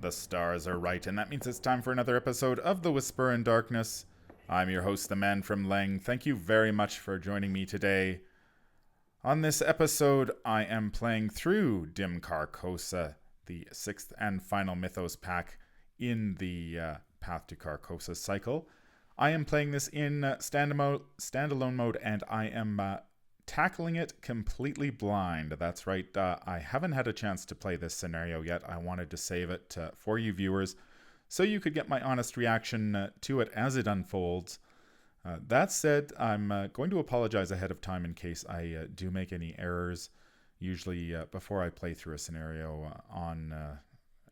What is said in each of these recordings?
The stars are right, and that means it's time for another episode of The Whisper in Darkness. I'm your host, the man from Leng. Thank you very much for joining me today. On this episode, I am playing through Dim Carcosa, the sixth and final Mythos pack in the Path to Carcosa cycle. I am playing this in standalone mode, and I am tackling it completely blind. That's right, I haven't had a chance to play this scenario yet. I wanted to save it for you viewers so you could get my honest reaction to it as it unfolds. That said, I'm going to apologize ahead of time in case I do make any errors. Usually before I play through a scenario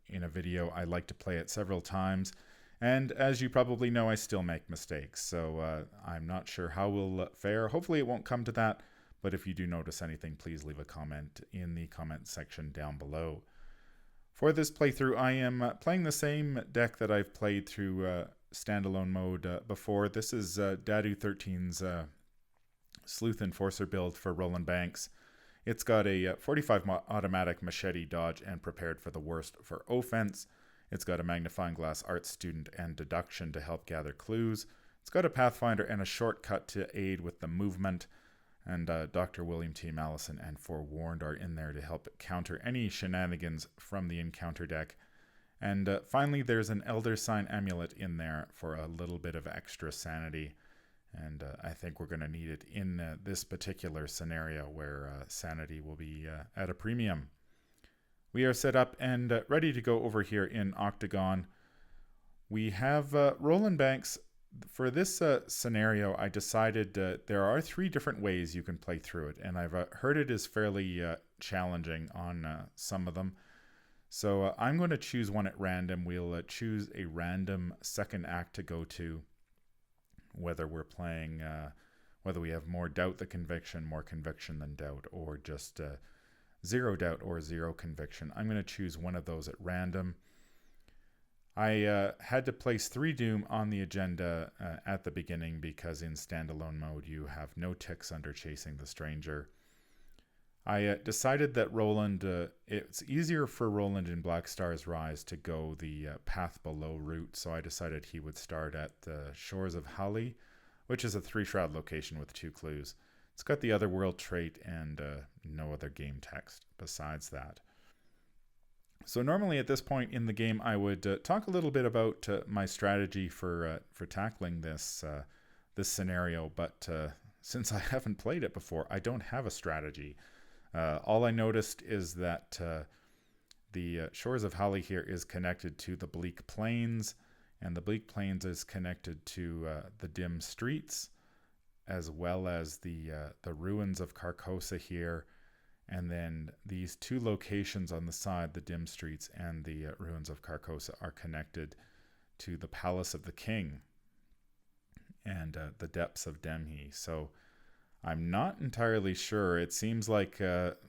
in a video, I like to play it several times. And as you probably know, I still make mistakes. So I'm not sure how we'll fare. Hopefully it won't come to that. But if you do notice anything, please leave a comment in the comment section down below. For this playthrough, I am playing the same deck that I've played through standalone mode before. This is Dadu 13's Sleuth Enforcer build for Roland Banks. It's got a 45 automatic machete dodge and prepared for the worst for offense. It's got a magnifying glass art student and deduction to help gather clues. It's got a pathfinder and a shortcut to aid with the movement. And Dr. William T. Mallison and Forewarned are in there to help counter any shenanigans from the encounter deck. And finally, there's an Elder Sign Amulet in there for a little bit of extra sanity. And I think we're going to need it in this particular scenario where sanity will be at a premium. We are set up and ready to go over here in Octagon. We have Roland Banks. For this scenario, I decided there are three different ways you can play through it, and I've heard it is fairly challenging on some of them. So I'm going to choose one at random. We'll choose a random second act to go to, whether we're playing, whether we have more doubt than conviction, more conviction than doubt, or just zero doubt or zero conviction. I'm going to choose one of those at random. I had to place 3 Doom on the agenda at the beginning because in standalone mode you have no ticks under Chasing the Stranger. I decided that Roland, it's easier for Roland in Black Star's Rise to go the Path Below route, so I decided he would start at the Shores of Hali, which is a 3-shroud location with 2 clues. It's got the Otherworld trait and no other game text besides that. So normally at this point in the game, I would talk a little bit about my strategy for tackling this scenario. But since I haven't played it before, I don't have a strategy. All I noticed is that the Shores of Hali here is connected to the Bleak Plains, and the Bleak Plains is connected to the Dim Streets, as well as the ruins of Carcosa here. And then these 2 locations on the side, the Dim Streets and the ruins of Carcosa, are connected to the Palace of the King and the depths of Demhe. So I'm not entirely sure. It seems like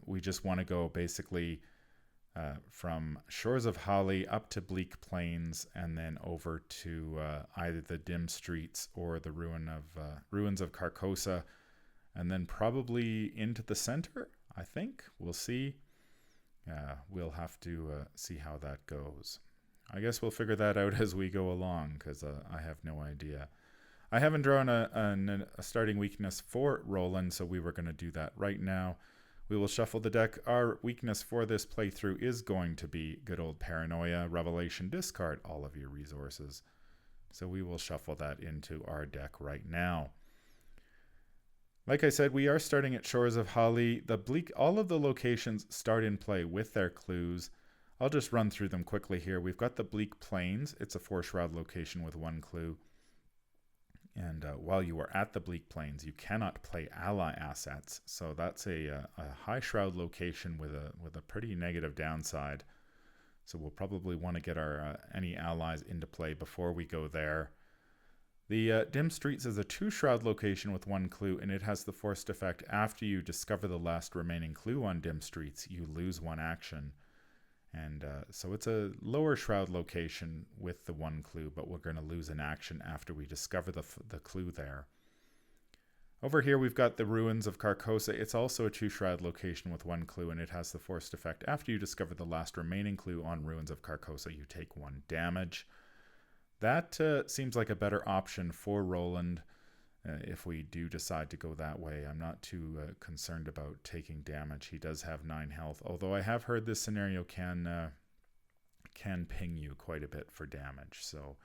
we just want to go basically from Shores of Hali up to Bleak Plains and then over to either the Dim Streets or the ruins of Carcosa, and then probably into the center. I think. We'll see. We'll have to see how that goes. I guess we'll figure that out as we go along, because I have no idea. I haven't drawn a starting weakness for Roland, so we were going to do that right now. We will shuffle the deck. Our weakness for this playthrough is going to be good old Paranoia, Revelation, discard all of your resources. So we will shuffle that into our deck right now. Like I said, we are starting at Shores of Hali. All of the locations start in play with their clues. I'll just run through them quickly here. We've got the Bleak Plains. It's a 4-shroud location with 1 clue. And while you are at the Bleak Plains, you cannot play ally assets. So that's a high shroud location with a pretty negative downside. So we'll probably want to get our any allies into play before we go there. The Dim Streets is a 2-shroud location with 1 clue, and it has the forced effect. After you discover the last remaining clue on Dim Streets, you lose 1 action. And so it's a lower shroud location with the 1 clue, but we're going to lose an action after we discover the clue there. Over here we've got the Ruins of Carcosa. It's also a 2-shroud location with 1 clue, and it has the forced effect. After you discover the last remaining clue on Ruins of Carcosa, you take 1 damage. That seems like a better option for Roland if we do decide to go that way. I'm not too concerned about taking damage. He does have 9 health, although I have heard this scenario can ping you quite a bit for damage, so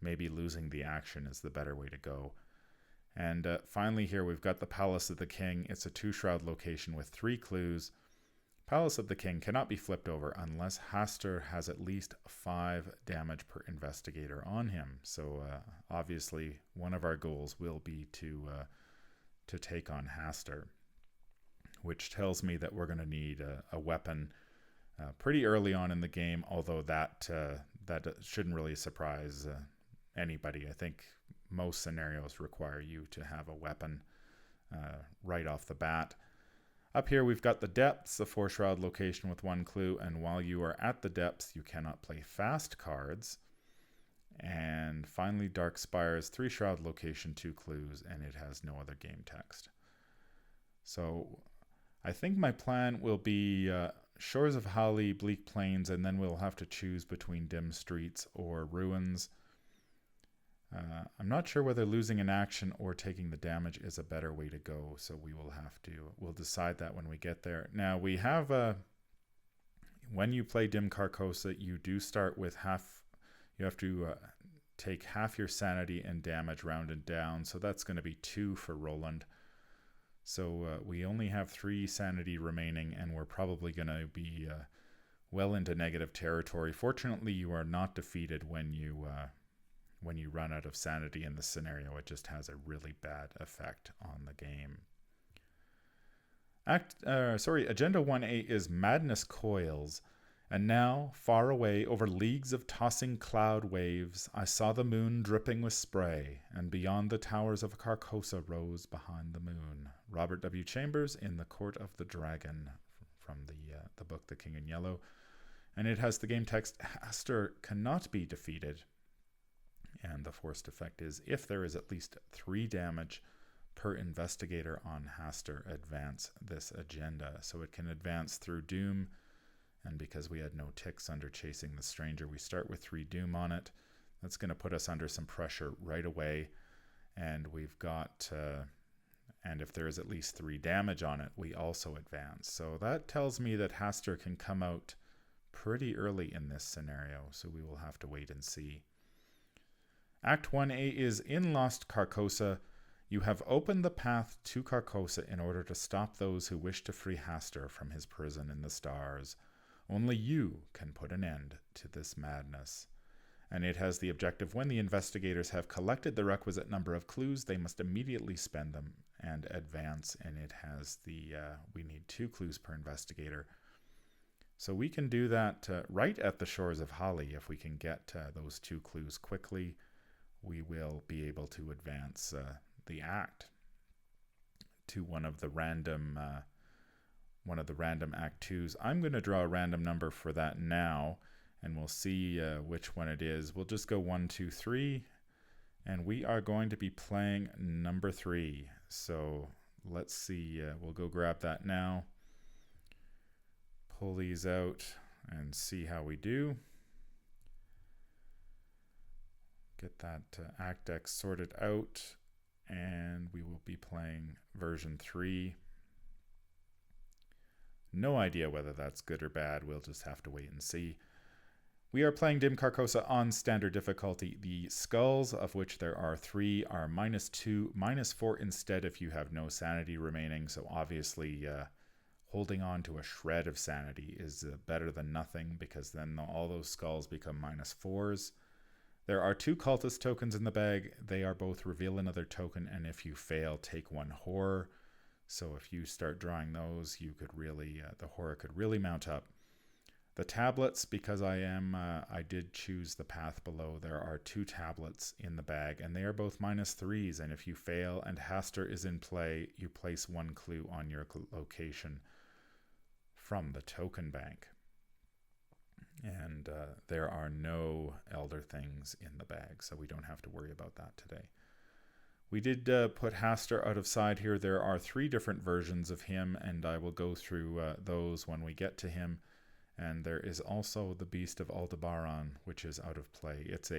maybe losing the action is the better way to go. And finally here we've got the Palace of the King. It's a 2-shroud location with 3 clues. Palace of the King cannot be flipped over unless Hastur has at least 5 damage per investigator on him. So obviously one of our goals will be to take on Hastur, which tells me that we're going to need a weapon pretty early on in the game, although that shouldn't really surprise anybody. I think most scenarios require you to have a weapon right off the bat. Up here we've got the Depths, a 4-shroud location with 1 clue, and while you are at the Depths you cannot play fast cards. And finally Dark Spires, 3-shroud location, 2 clues, and it has no other game text. So I think my plan will be Shores of Hali, Bleak Plains, and then we'll have to choose between Dim Streets or Ruins. I'm not sure whether losing an action or taking the damage is a better way to go, so we'll decide that when we get there. Now we have when you play Dim Carcosa, you do start with you have to take half your sanity and damage rounded down, so that's going to be 2 for Roland. So we only have 3 sanity remaining, and we're probably going to be well into negative territory. Fortunately, you are not defeated when you run out of sanity in this scenario. It just has a really bad effect on the game. Agenda 1A is Madness Coils. And now, far away over leagues of tossing cloud waves, I saw the moon dripping with spray, and beyond the towers of Carcosa rose behind the moon. Robert W. Chambers in The Court of the Dragon, from the book The King in Yellow. And it has the game text, Hastur cannot be defeated. And the forced effect is, if there is at least 3 damage per investigator on Hastur, advance this agenda. So it can advance through Doom, and because we had no ticks under Chasing the Stranger, we start with 3 Doom on it. That's going to put us under some pressure right away. And we've got, and if there is at least 3 damage on it, we also advance. So that tells me that Hastur can come out pretty early in this scenario, so we will have to wait and see. Act 1A is in Lost Carcosa. You have opened the path to Carcosa in order to stop those who wish to free Hastur from his prison in the stars. Only you can put an end to this madness. And it has the objective, when the investigators have collected the requisite number of clues, they must immediately spend them and advance. And it has we need 2 clues per investigator. So we can do that right at the Shores of Hali. If we can get those 2 clues quickly, we will be able to advance the act to one of the random Act 2s. I'm going to draw a random number for that now, and we'll see which one it is. We'll just go 1, 2, 3, and we are going to be playing number 3. So let's see. We'll go grab that now, pull these out, and see how we do. Get that Act X sorted out, and we will be playing version 3. No idea whether that's good or bad. We'll just have to wait and see. We are playing Dim Carcosa on standard difficulty. The skulls, of which there are 3, are -2, -4 instead if you have no sanity remaining. So obviously holding on to a shred of sanity is better than nothing, because then all those skulls become -4s. There are 2 cultist tokens in the bag. They are both reveal another token, and if you fail, take 1 horror. So if you start drawing those, you could really, the horror could really mount up. The tablets, because I did choose the path below, there are 2 tablets in the bag, and they are both -3s, and if you fail and Hastur is in play, you place 1 clue on your location from the token bank. And there are no Elder Things in the bag, so we don't have to worry about that today. We did put Hastur out of side here. There are 3 different versions of him, and I will go through those when we get to him. And there is also the Beast of Aldebaran, which is out of play. It's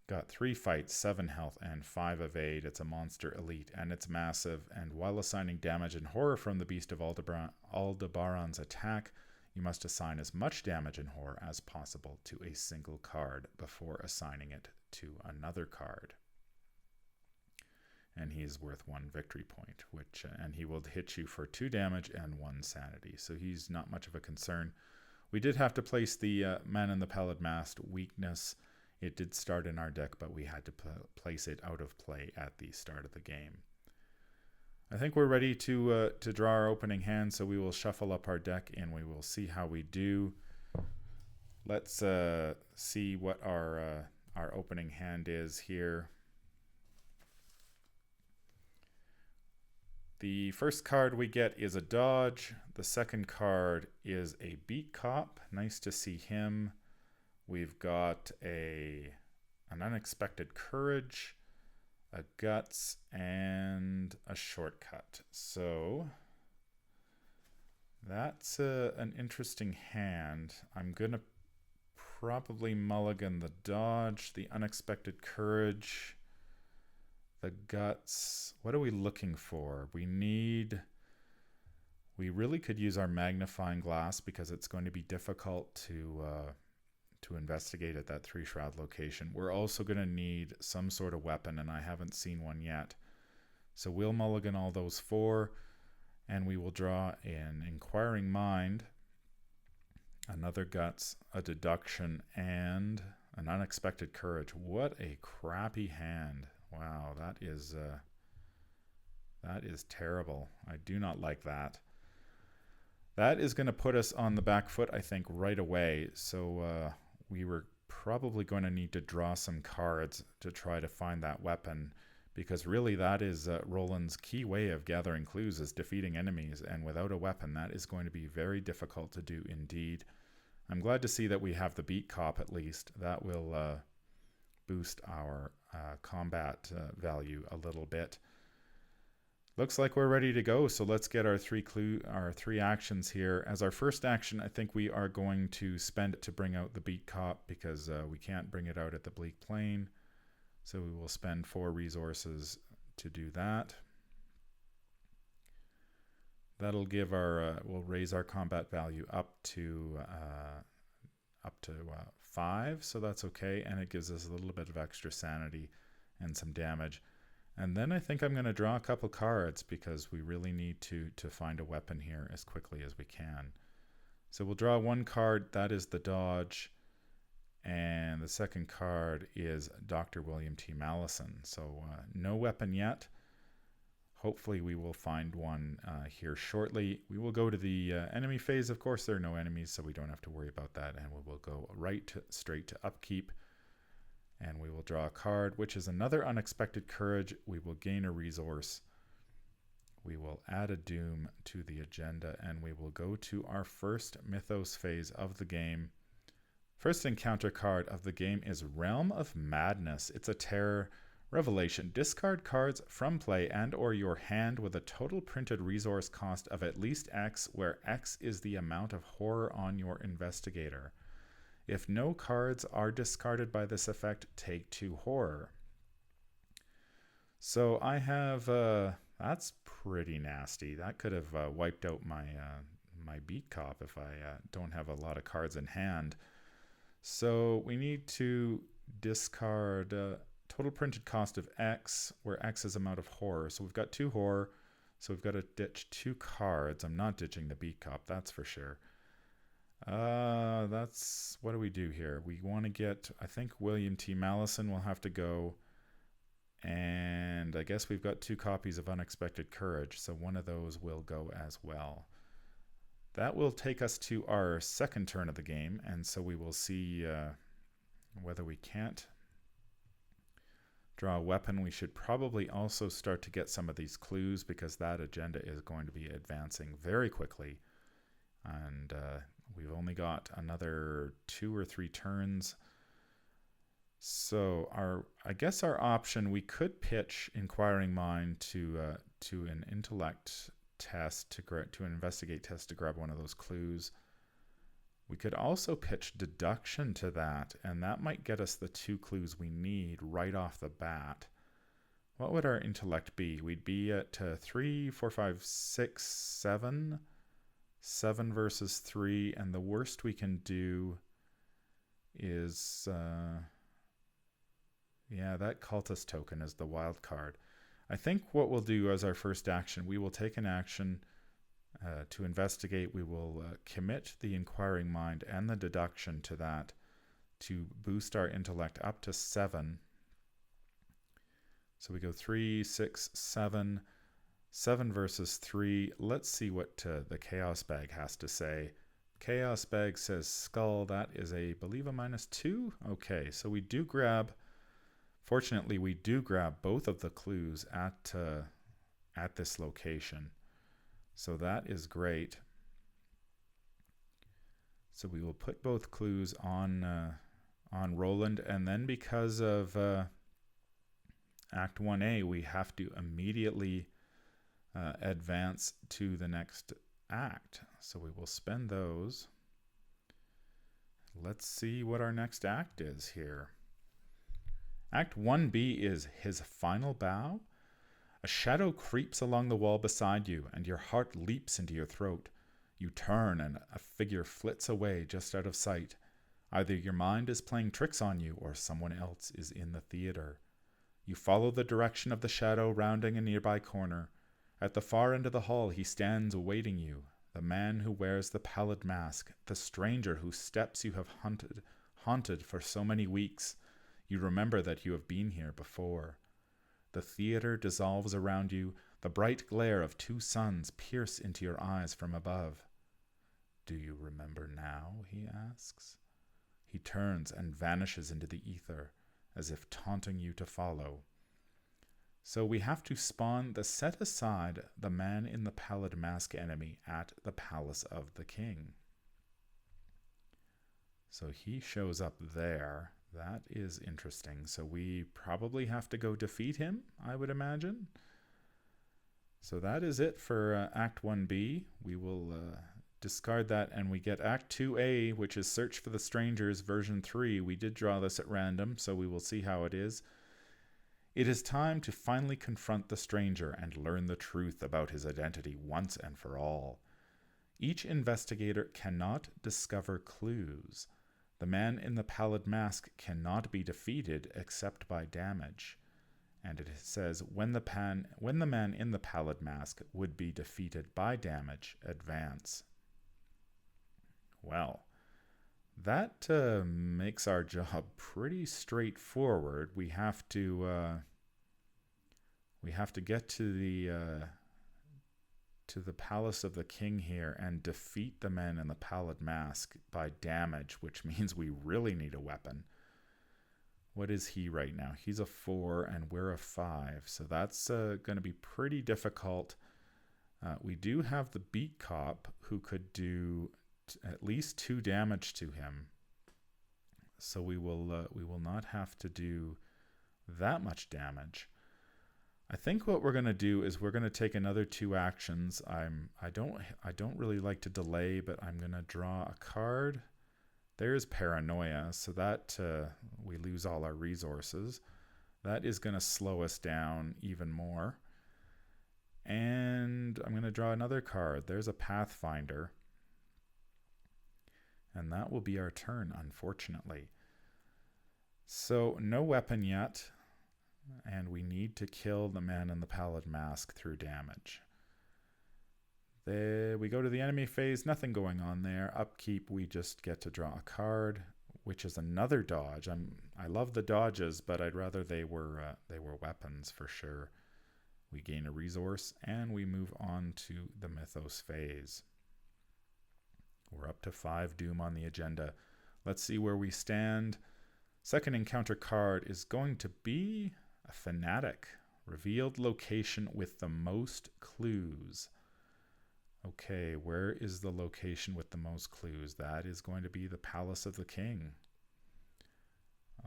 got 3 fights, 7 health, and 5 evade. It's a monster elite, and it's massive. And while assigning damage and horror from the Beast of Aldebaran's attack, you must assign as much damage and horror as possible to a single card before assigning it to another card. And he's worth 1 victory point, and he will hit you for 2 damage and 1 sanity. So he's not much of a concern. We did have to place the Man in the Pallid Mask weakness. It did start in our deck, but we had to place it out of play at the start of the game. I think we're ready to draw our opening hand, so we will shuffle up our deck and we will see how we do. Let's see what our opening hand is here. The first card we get is a dodge. The second card is a beat cop. Nice to see him. We've got an unexpected courage, a guts, and a shortcut. So that's an interesting hand. I'm going to probably mulligan the dodge, the unexpected courage, the guts. What are we looking for? We really could use our magnifying glass because it's going to be difficult to investigate at that 3 shroud location. We're also going to need some sort of weapon, and I haven't seen one yet. So we'll mulligan all those 4, and we will draw an inquiring mind, another guts, a deduction, and an unexpected courage. What a crappy hand. Wow, that is terrible. I do not like that. That is going to put us on the back foot, I think, right away. So we were probably going to need to draw some cards to try to find that weapon, because really that is Roland's key way of gathering clues, is defeating enemies, and without a weapon that is going to be very difficult to do indeed. I'm glad to see that we have the beat cop at least. That will boost our combat value a little bit. Looks like we're ready to go, so let's get our 3 actions here. As our first action, I think we are going to spend it to bring out the beat cop, because we can't bring it out at the bleak plane. So we will spend 4 resources to do that. That'll give we'll raise our combat value up to 5, so that's okay, and it gives us a little bit of extra sanity and some damage. And then I think I'm going to draw a couple cards, because we really need to find a weapon here as quickly as we can. So we'll draw 1 card, that is the dodge, and the second card is Dr. William T. Mallison. So no weapon yet. Hopefully we will find one here shortly. We will go to the enemy phase. Of course, there are no enemies, so we don't have to worry about that, and we will go straight to upkeep. And we will draw a card, which is another unexpected courage. We will gain a resource. We will add a doom to the agenda, and we will go to our first mythos phase of the game. First encounter card of the game is Realm of Madness. It's a terror revelation. Discard cards from play and or your hand with a total printed resource cost of at least X, where X is the amount of horror on your investigator. If no cards are discarded by this effect, take 2 horror. So I have, that's pretty nasty. That could have wiped out my beat cop if I don't have a lot of cards in hand. So we need to discard total printed cost of X, where X is amount of horror. So we've got 2 horror, so we've got to ditch 2 cards. I'm not ditching the beat cop, that's for sure. That's, what do we do here? We want to get, I think William T. Mallison will have to go, and I guess we've got 2 copies of Unexpected Courage, so one of those will go as well. That will take us to our second turn of the game, and so we will see whether we can't draw a weapon. We should probably also start to get some of these clues, because that agenda is going to be advancing very quickly, and we've only got another 2 or 3 turns. So I guess our option, we could pitch inquiring mind to an intellect test to an investigate test to grab one of those clues. We could also pitch deduction to that, and that might get us the 2 clues we need right off the bat. What would our intellect be? We'd be at 3, 4, 5, 6, 7. 7 versus 3, and the worst we can do is that cultist token is the wild card. I think what we'll do as our first action, we will take an action to investigate. We will commit the inquiring mind and the deduction to that to boost our intellect up to 7. So we go 3, 6, 7. 7 versus 3. Let's see what the Chaos Bag has to say. Chaos Bag says skull. That is a, believe, a -2. Okay, so we do grab, fortunately, we do grab both of the clues at this location. So that is great. So we will put both clues on Roland, and then because of Act 1A, we have to immediately advance to the next act. So we will spend those. Let's see what our next act is here. Act 1B is his final bow. A shadow creeps along the wall beside you, and your heart leaps into your throat. You turn, and a figure flits away just out of sight. Either your mind is playing tricks on you, or someone else is in the theater. You follow the direction of the shadow, rounding a nearby corner. At the far end of the hall, he stands awaiting you, the man who wears the pallid mask, the stranger whose steps you have haunted for so many weeks. You remember that you have been here before. The theater dissolves around you. The bright glare of 2 suns pierce into your eyes from above. Do you remember now? He asks. He turns and vanishes into the ether, as if taunting you to follow. So we have to spawn set aside the man in the pallid mask enemy at the palace of the king. So he shows up there. That is interesting. So we probably have to go defeat him, I would imagine. So that is it for Act 1B. We will discard that, and we get Act 2A, which is Search for the Strangers, version 3. We did draw this at random, so we will see how it is. It is time to finally confront the stranger and learn the truth about his identity once and for all. Each investigator cannot discover clues. The man in the pallid mask cannot be defeated except by damage. And it says, when the man in the pallid mask would be defeated by damage, advance. Well, that makes our job pretty straightforward. We have to get to the palace of the king here and defeat the man in the pallid mask by damage, which means we really need a weapon. What is he right now? He's a 4 and we're a 5, so that's going to be pretty difficult. We do have the beat cop who could do at least 2 damage to him, so we will not have to do that much damage. I think what we're going to do is we're going to take another 2 actions. I don't really like to delay, but I'm going to draw a card. There's Paranoia, so that we lose all our resources. That is going to slow us down even more. And I'm going to draw another card. There's a Pathfinder. And that will be our turn, unfortunately. So no weapon yet. And we need to kill the man in the pallid mask through damage. There we go to the enemy phase. Nothing going on there. Upkeep, we just get to draw a card, which is another dodge. I love the dodges, but I'd rather they were weapons for sure. We gain a resource, and we move on to the Mythos phase. We're up to 5 Doom on the agenda. Let's see where we stand. Second encounter card is going to be a Fanatic. Revealed location with the most clues. Okay, where is the location with the most clues? That is going to be the Palace of the King.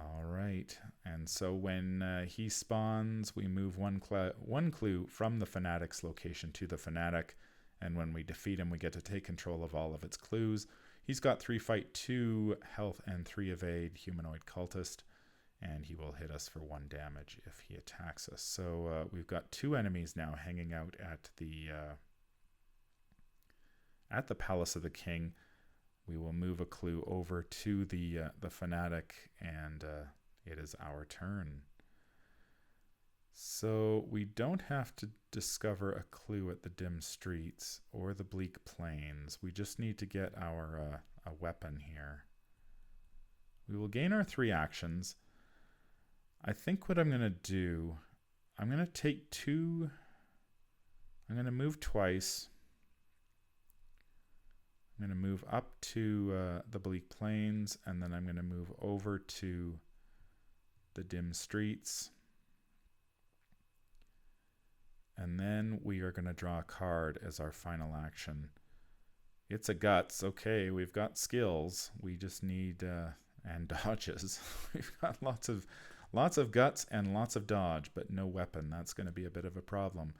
All right. And so when he spawns, we move one clue from the fanatic's location to the fanatic. And when we defeat him, we get to take control of all of its clues. He's got 3 fight, 2 health, and 3 evade humanoid cultist. And he will hit us for 1 damage if he attacks us. So we've got 2 enemies now hanging out at the Palace of the King. We will move a clue over to the fanatic, and it is our turn. So we don't have to discover a clue at the dim streets or the bleak plains. We just need to get our a weapon here. We will gain our 3 actions. I think what I'm going to do, I'm going to take 2. I'm going to move twice. I'm going to move up to the bleak plains, and then I'm going to move over to the dim streets. And then we are going to draw a card as our final action. It's a guts. Okay, we've got skills. We just need and dodges. We've got lots of guts and lots of dodge, but no weapon. That's going to be a bit of a problem.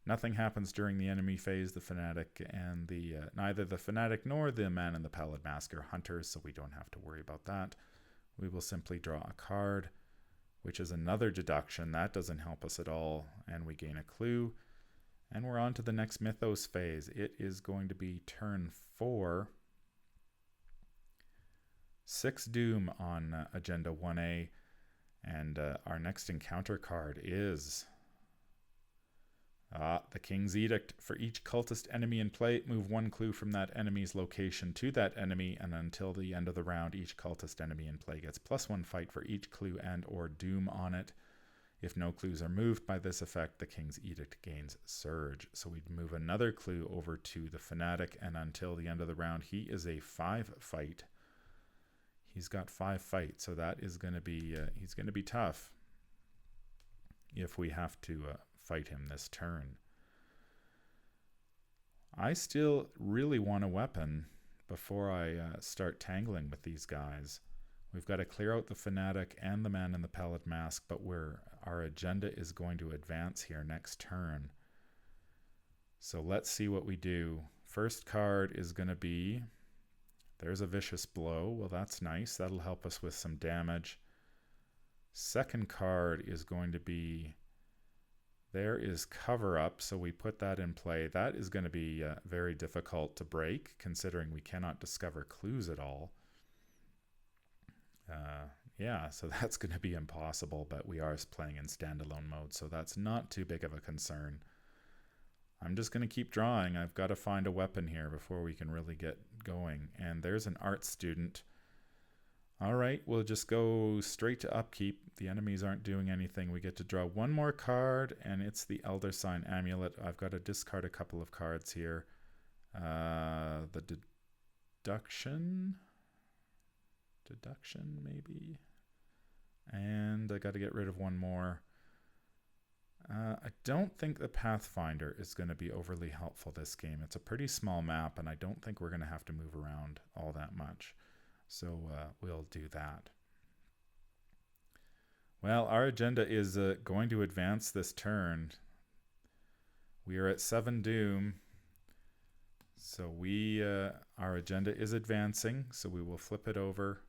Nothing happens during the enemy phase. The fanatic and neither the fanatic nor the man in the pallid mask are hunters, so we don't have to worry about that. We will simply draw a card, which is another deduction. That doesn't help us at all, and we gain a clue. And we're on to the next mythos phase. It is going to be turn 4. 6 doom on Agenda 1A, and our next encounter card is the King's Edict. For each cultist enemy in play, move 1 clue from that enemy's location to that enemy, and until the end of the round, each cultist enemy in play gets +1 fight for each clue and or doom on it. If no clues are moved by this effect, the King's Edict gains Surge. So we'd move another clue over to the fanatic, and until the end of the round, he is a 5 fight. He's got 5 fight, so that is going to be he's going to be tough if we have to fight him this turn. I still really want a weapon before I start tangling with these guys. We've got to clear out the fanatic and the man in the pallid mask, but our agenda is going to advance here next turn. So let's see what we do. First card is going to be, there's a vicious blow. Well, that's nice. That'll help us with some damage. Second card is going to be, there is cover up, so we put that in play. That is going to be very difficult to break, considering we cannot discover clues at all. Yeah, so that's going to be impossible, but we are playing in standalone mode, so that's not too big of a concern. I'm just going to keep drawing. I've got to find a weapon here before we can really get going. And there's an art student. All right, we'll just go straight to upkeep. The enemies aren't doing anything. We get to draw 1 more card, and it's the Elder Sign Amulet. I've got to discard a couple of cards here. The deduction, maybe. And I got to get rid of 1 more. I don't think the Pathfinder is going to be overly helpful this game. It's a pretty small map, and I don't think we're going to have to move around all that much. So we'll do that. Well, our agenda is going to advance this turn. We are at 7 doom. So our agenda is advancing, so we will flip it over.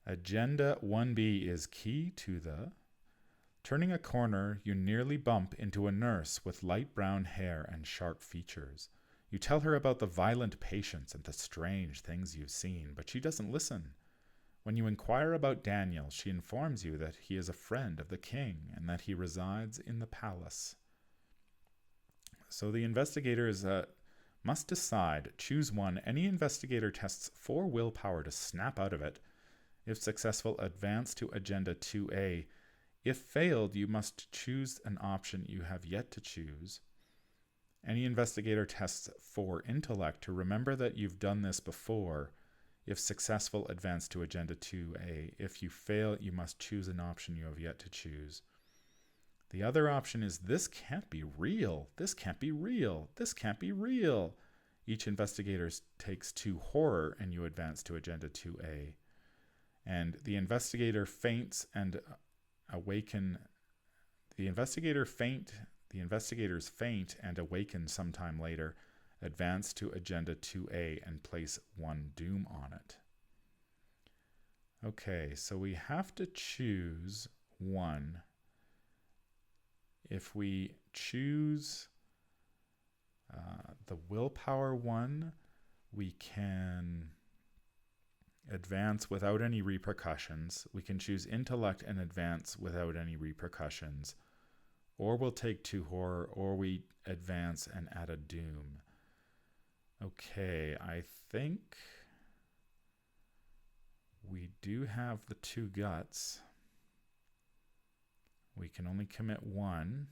Agenda 1B is key to the... Turning a corner, you nearly bump into a nurse with light brown hair and sharp features. You tell her about the violent patients and the strange things you've seen, but she doesn't listen. When you inquire about Daniel, she informs you that he is a friend of the king and that he resides in the palace. So the investigators must decide. Choose 1. Any investigator tests 4 willpower to snap out of it. If successful, advance to Agenda 2A. If failed, you must choose an option you have yet to choose. Any investigator tests 4 intellect to remember that you've done this before. If successful, advance to Agenda 2A. If you fail, you must choose an option you have yet to choose. The other option is, this can't be real. This can't be real. This can't be real. Each investigator takes 2 horror, and you advance to Agenda 2A. And the investigator faints and awaken. The investigators faint and awaken sometime later. Advance to Agenda 2A and place 1 doom on it. Okay, so we have to choose one. If we choose the willpower one, we can advance without any repercussions. We can choose intellect and advance without any repercussions. Or we'll take 2 horror, or we advance and add a doom. Okay, I think we do have the 2 guts. We can only commit 1.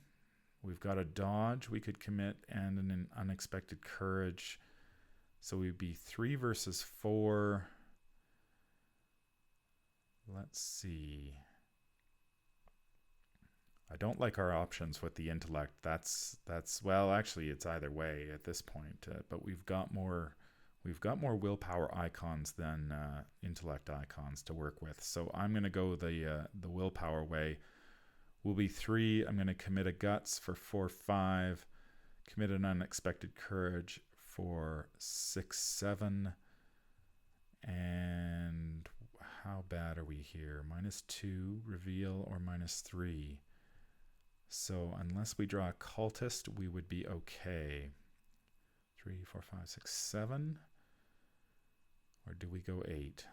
We've got a dodge we could commit and an unexpected courage. So we'd be 3 versus 4. Let's see. I don't like our options with the intellect. That's well, actually, it's either way at this point. But we've got more willpower icons than intellect icons to work with. So I'm going to go the willpower way. We'll be 3. I'm going to commit a guts for 4-5. Commit an unexpected courage for 6-7. And how bad are we here? -2 reveal or -3. So unless we draw a cultist, we would be okay. 3, 4, 5, 6, 7. Or do we go 8?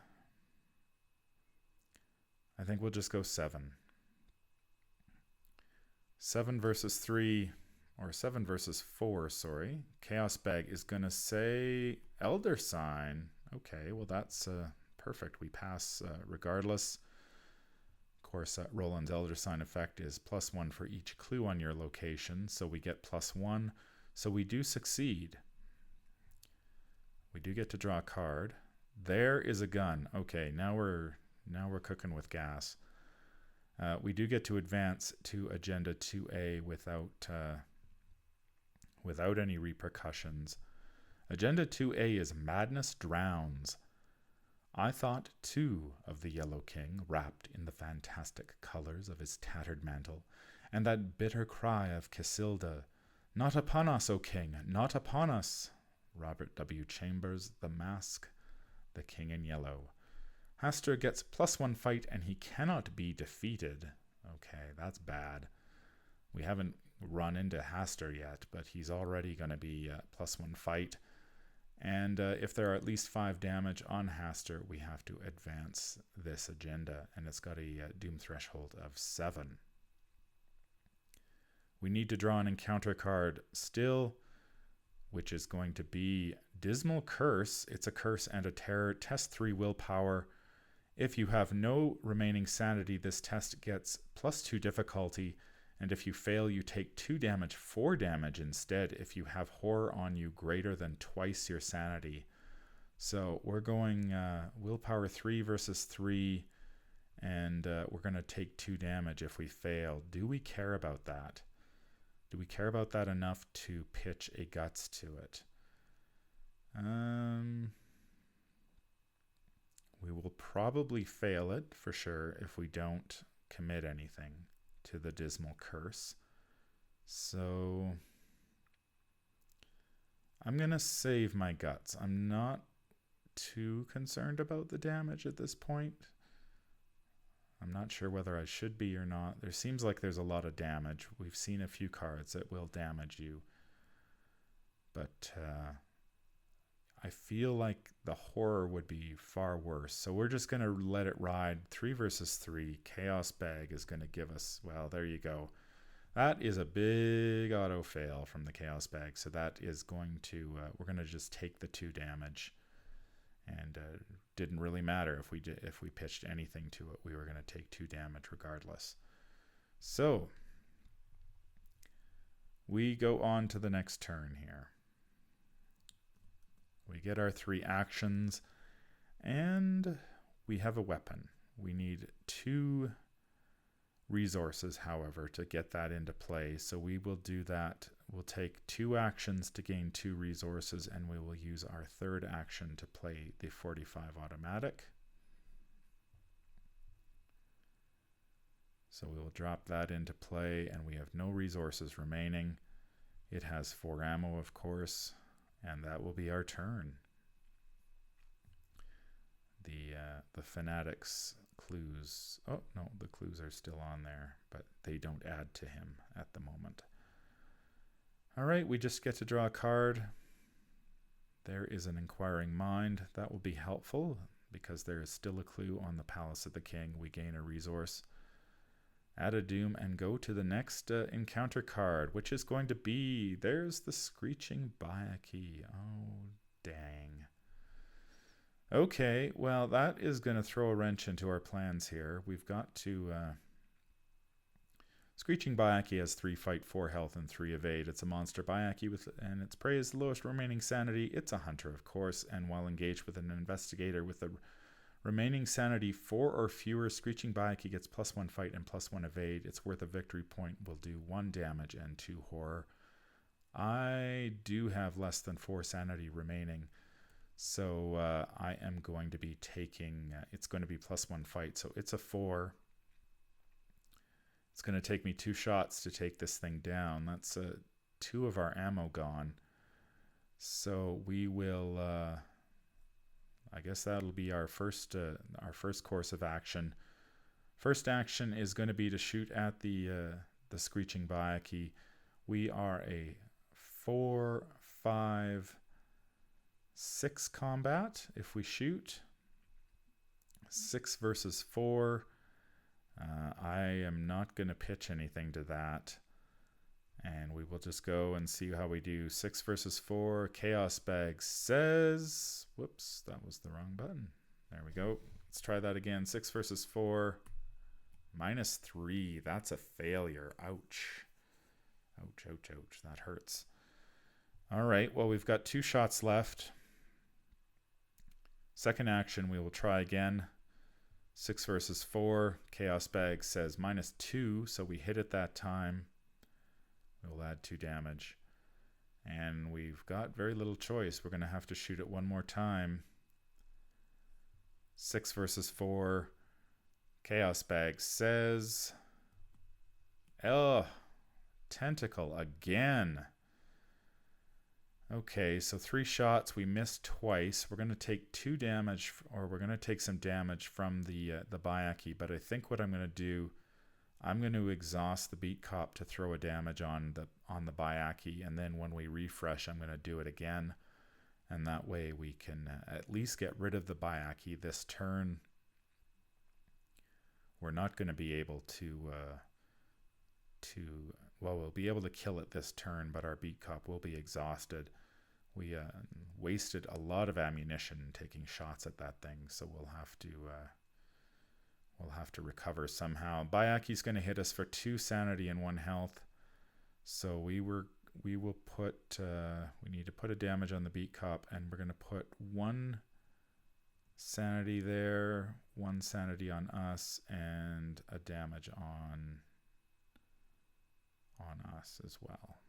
I think we'll just go 7. 7 versus 3, or 7 versus 4, sorry. Chaos Bag is going to say Elder Sign. Okay, well that's perfect. We pass regardless. Of course, Roland's Elder Sign effect is +1 for each clue on your location, so we get +1. So we do succeed. We do get to draw a card. There is a gun. Okay, now we're cooking with gas. We do get to advance to Agenda 2A without any repercussions. Agenda 2A is Madness Drowns. I thought too of the Yellow King, wrapped in the fantastic colors of his tattered mantle, and that bitter cry of Casilda, "Not upon us, O King, not upon us!" Robert W. Chambers, The Mask, The King in Yellow. Hastur gets +1 fight and he cannot be defeated. Okay, that's bad. We haven't run into Hastur yet, but he's already going to be +1 fight. And if there are at least 5 damage on Hastur, we have to advance this agenda, and it's got a doom threshold of 7. We need to draw an encounter card still, which is going to be Dismal Curse. It's a curse and a terror. Test 3 willpower. If you have no remaining sanity, this test gets +2 difficulty, and if you fail, you take 2 damage, 4 damage instead if you have horror on you greater than twice your sanity. So we're going willpower 3 versus 3, and we're going to take 2 damage if we fail. Do we care about that? Do we care about that enough to pitch a guts to it? We will probably fail it for sure if we don't commit anything to the Dismal Curse. So I'm going to save my guts. I'm not too concerned about the damage at this point. I'm not sure whether I should be or not. There seems like there's a lot of damage. We've seen a few cards that will damage you. But I feel like the horror would be far worse. So we're just going to let it ride. 3 versus 3. Chaos Bag is going to give us, well, there you go. That is a big auto fail from the Chaos Bag. So that is going to, we're going to just take the 2 damage. And didn't really matter if we pitched anything to it. We were going to take 2 damage regardless. So we go on to the next turn here. We get our 3 actions, and we have a weapon. We need 2 resources, however, to get that into play. So we will do that. We'll take 2 actions to gain 2 resources, and we will use our 3rd action to play the 45 automatic. So we will drop that into play, and we have no resources remaining. It has 4 ammo, of course, and that will be our turn. The fanatics clues. Oh, no, the clues are still on there, but they don't add to him at the moment. All right, we just get to draw a card. There is an inquiring mind. That will be helpful because there is still a clue on the Palace of the King. We gain a resource. Add a doom and go to the next encounter card, which is going to be, there's the screeching byakhee. Oh, dang. Okay, well, that is going to throw a wrench into our plans here. We've got to... Screeching byakhee has 3 fight, 4 health, and 3 evade. It's a monster byakhee, and its prey is the lowest remaining sanity. It's a hunter, of course, and while engaged with an investigator with a remaining sanity 4 or fewer, Screeching byakhee gets +1 fight and +1 evade. It's worth a victory point, will do 1 damage and 2 horror. I do have less than 4 sanity remaining, so I am going to be taking, it's going to be +1 fight, so it's a 4. It's going to take me 2 shots to take this thing down. That's 2 of our ammo gone. So we will, I guess that'll be our first course of action. First action is going to be to shoot at the screeching byakhee. We are a 4, 5, 6 combat if we shoot. 6 versus 4. I am not going to pitch anything to that, and we will just go and see how we do. 6 versus 4. Chaos Bag says, whoops, that was the wrong button. There we go. Let's try that again. 6 versus 4. -3. That's a failure. Ouch. Ouch, ouch, ouch. That hurts. All right, well, we've got 2 shots left. Second action, we will try again. 6 versus 4. Chaos Bag says -2, so we hit it that time. We'll add 2 damage. And we've got very little choice. We're going to have to shoot it one more time. 6 versus 4. Chaos Bag says... Oh, tentacle again. Okay, so 3 shots, we missed twice. We're going to take 2 damage, or we're going to take some damage from the byakhee, but I think what I'm going to do, I'm going to exhaust the beat cop to throw a damage on the byakhee, and then when we refresh, I'm going to do it again, and that way we can at least get rid of the byakhee this turn. We're not going to be able to well, we'll be able to kill it this turn, but our beat cop will be exhausted. We wasted a lot of ammunition taking shots at that thing, so we'll have to recover somehow. Byakhee's going to hit us for 2 sanity and 1 health, so we need to put a damage on the beat cop, and we're going to put 1 sanity there, 1 sanity on us, and a damage on us as well.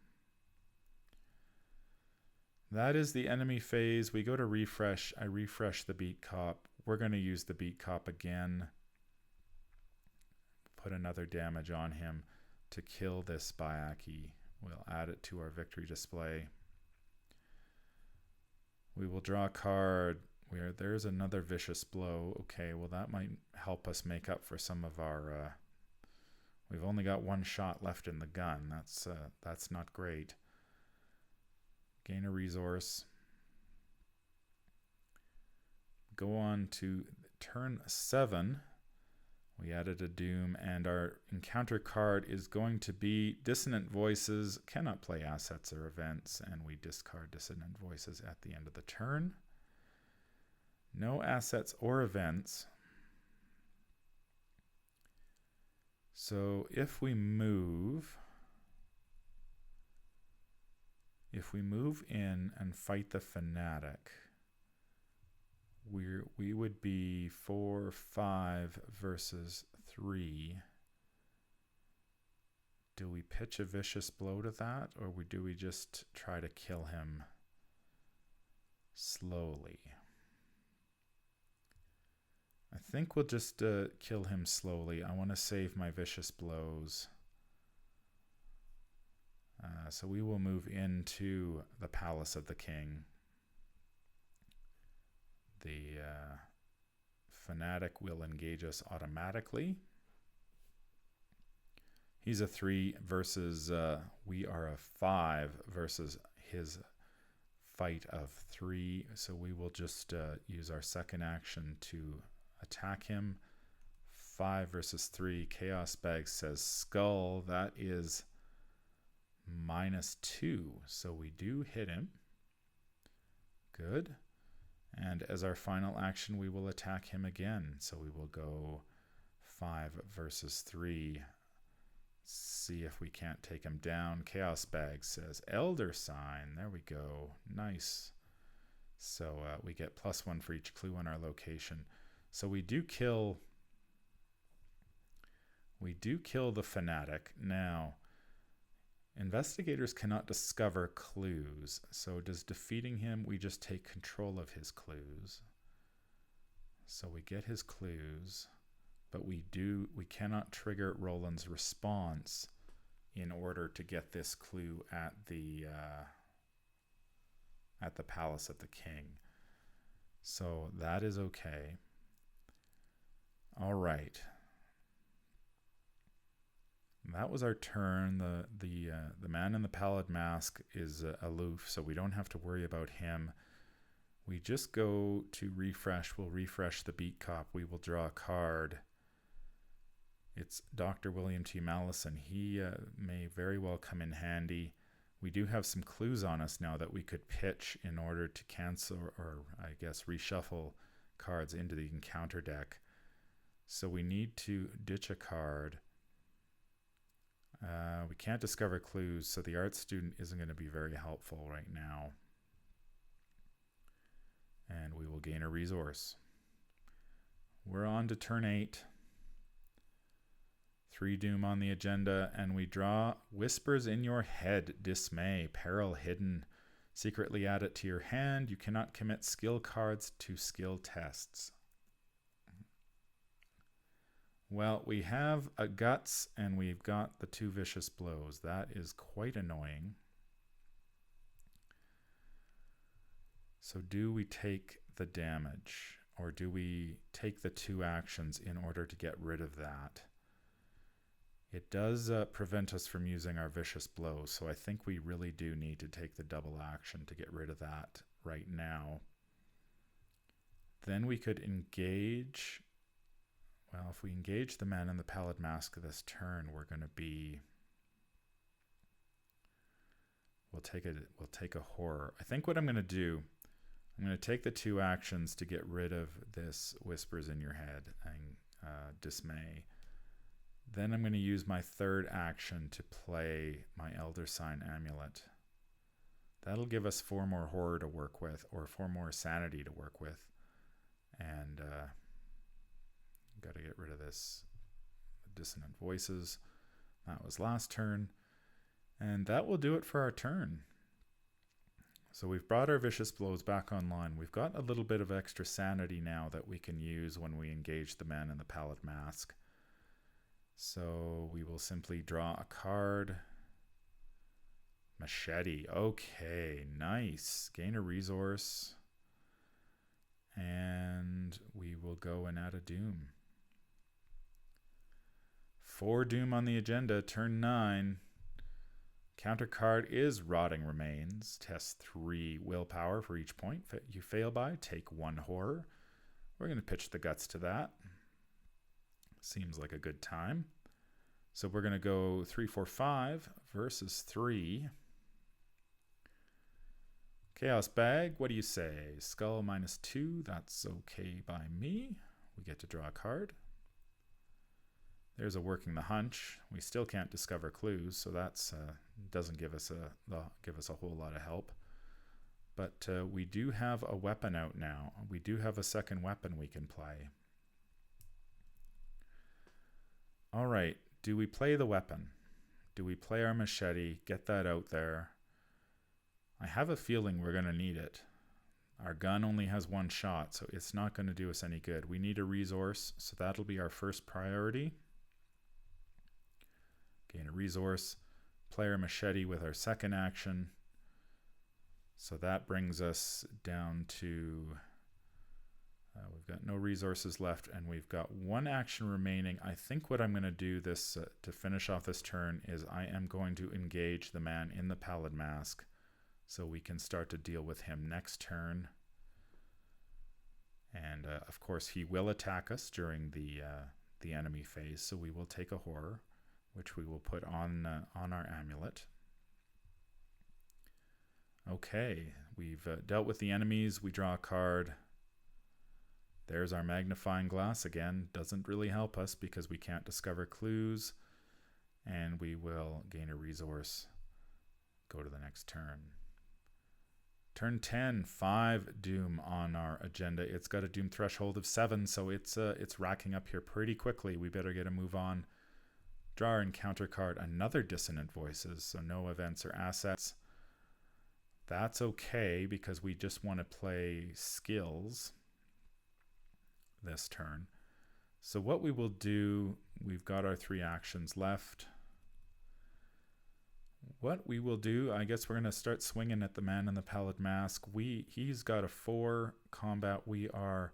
That is the enemy phase. We go to refresh. I refresh the beat cop. We're going to use the beat cop again. Put another damage on him to kill this byakhee. We'll add it to our victory display. We will draw a card. There's another vicious blow. Okay, well that might help us make up for some of our... We've only got 1 shot left in the gun. That's not great. Gain a resource. Go on to turn 7. We added a doom, and our encounter card is going to be Dissonant Voices. Cannot play assets or events, and we discard Dissonant Voices at the end of the turn. No assets or events. So if we move in and fight the fanatic, we would be 4, 5 versus 3. Do we pitch a vicious blow to that, or do we just try to kill him slowly? I think we'll just kill him slowly. I want to save my vicious blows. So we will move into the Palace of the King. The fanatic will engage us automatically. He's a 3 versus we are a 5 versus his fight of 3. So we will just use our second action to attack him. 5 versus 3. Chaos Bag says skull. That is -2. So we do hit him. Good. And as our final action, we will attack him again. So we will go 5 versus 3. See if we can't take him down. Chaos Bag says Elder Sign. There we go. Nice. So we get +1 for each clue on our location. So we do kill the fanatic. Now, investigators cannot discover clues. So does defeating him, we just take control of his clues. So we get his clues, but we cannot trigger Roland's response in order to get this clue at the Palace of the King. So that is okay. All right. That was our turn. The man in the pallid mask is aloof, so we don't have to worry about him. We just go to refresh. We'll refresh the beat cop. We will draw a card. It's Dr. William T. Mallison. He may very well come in handy. We do have some clues on us now that we could pitch in order to cancel or I guess reshuffle cards into the encounter deck. So we need to ditch a card. We can't discover clues, so the art student isn't going to be very helpful right now. And we will gain a resource. We're on to turn 8. 3 doom on the agenda, and we draw Whispers in Your Head, Dismay, Peril Hidden. Secretly add it to your hand. You cannot commit skill cards to skill tests. Well, we have a guts, and we've got the 2 vicious blows. That is quite annoying. So do we take the damage, or do we take the 2 actions in order to get rid of that? It does prevent us from using our vicious blows, so I think we really do need to take the double action to get rid of that right now. Then we could engage. Well, if we engage the man in the pallid mask this turn, we're going to be. We'll take a horror. I think what I'm going to do, I'm going to take the 2 actions to get rid of this Whispers in Your Head and Dismay. Then I'm going to use my 3rd action to play my Elder Sign Amulet. That'll give us 4 more horror to work with, or 4 more sanity to work with. And got to get rid of this dissonant voices. That was last turn. And that will do it for our turn. So we've brought our vicious blows back online. We've got a little bit of extra sanity now that we can use when we engage the man in the pallid mask. So we will simply draw a card. Machete. Okay, nice. Gain a resource. And we will go and add a doom. 4 doom on the agenda, turn 9. Counter card is Rotting Remains. Test 3 willpower for each point you fail by. Take 1 horror. We're going to pitch the guts to that. Seems like a good time. So we're going to go 3, 4, 5 versus 3. Chaos Bag, what do you say? Skull -2, that's okay by me. We get to draw a card. There's a Working the Hunch. We still can't discover clues, so that's doesn't give us a whole lot of help. But we do have a weapon out now. We do have a second weapon we can play. All right, do we play the weapon? Do we play our machete? Get that out there. I have a feeling we're going to need it. Our gun only has one shot, so it's not going to do us any good. We need a resource, so that'll be our first priority. Gain a resource. Player machete with our second action. So that brings us down to... we've got no resources left, and we've got one action remaining. I think what I'm going to do this to finish off this turn is I am going to engage the man in the pallid mask, so we can start to deal with him next turn. And of course, he will attack us during the enemy phase, so we will take a horror, which we will put on our amulet. Okay, we've dealt with the enemies. We draw a card. There's our magnifying glass again. Doesn't really help us because we can't discover clues. And we will gain a resource. Go to the next turn. Turn 10, 5 doom on our agenda. It's got a doom threshold of 7, so it's racking up here pretty quickly. We better get a move on. Draw our encounter card. Another dissonant voices, so no events or assets. That's okay because we just want to play skills this turn. So what we will do, we've got our 3 actions left. What we will do, I guess we're going to start swinging at the man in the pallid mask. He's got a 4 combat. We are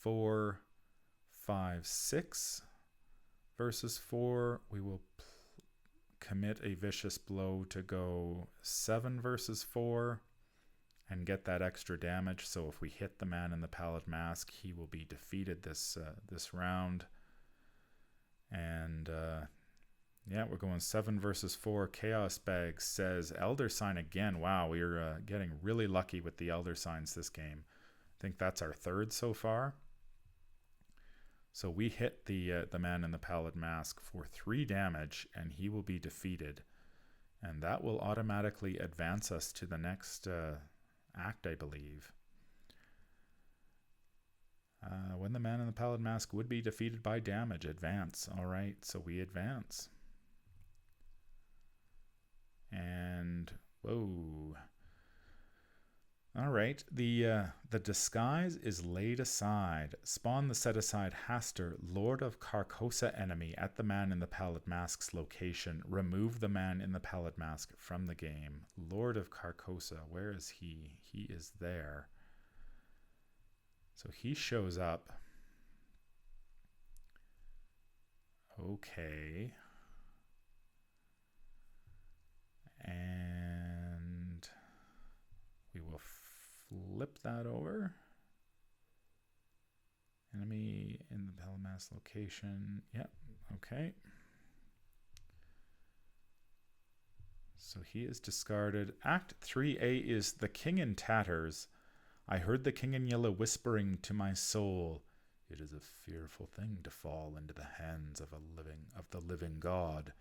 4, 5, 6 versus 4. We will commit a vicious blow to go 7 versus 4 and get that extra damage. So if we hit the man in the pallid mask, he will be defeated this round. And yeah, we're going 7 versus 4. Chaos Bag says Elder Sign again. Wow, we're getting really lucky with the Elder Signs this game. I think that's our 3rd so far. So we hit the man in the pallid mask for 3 damage, and he will be defeated. And that will automatically advance us to the next act, I believe. When the man in the pallid mask would be defeated by damage, advance. All right, so we advance. And, whoa. All right, the disguise is laid aside. Spawn the set-aside Hastur, Lord of Carcosa enemy at the man in the pallid mask's location. Remove the man in the pallid mask from the game. Lord of Carcosa, where is he? He is there. So he shows up. Okay. And we will flip that over. Enemy in the pallid mask location. Yep, okay. So he is discarded. Act 3A is The King in Tatters. I heard the King in Yellow whispering to my soul, it is a fearful thing to fall into the hands of the living God.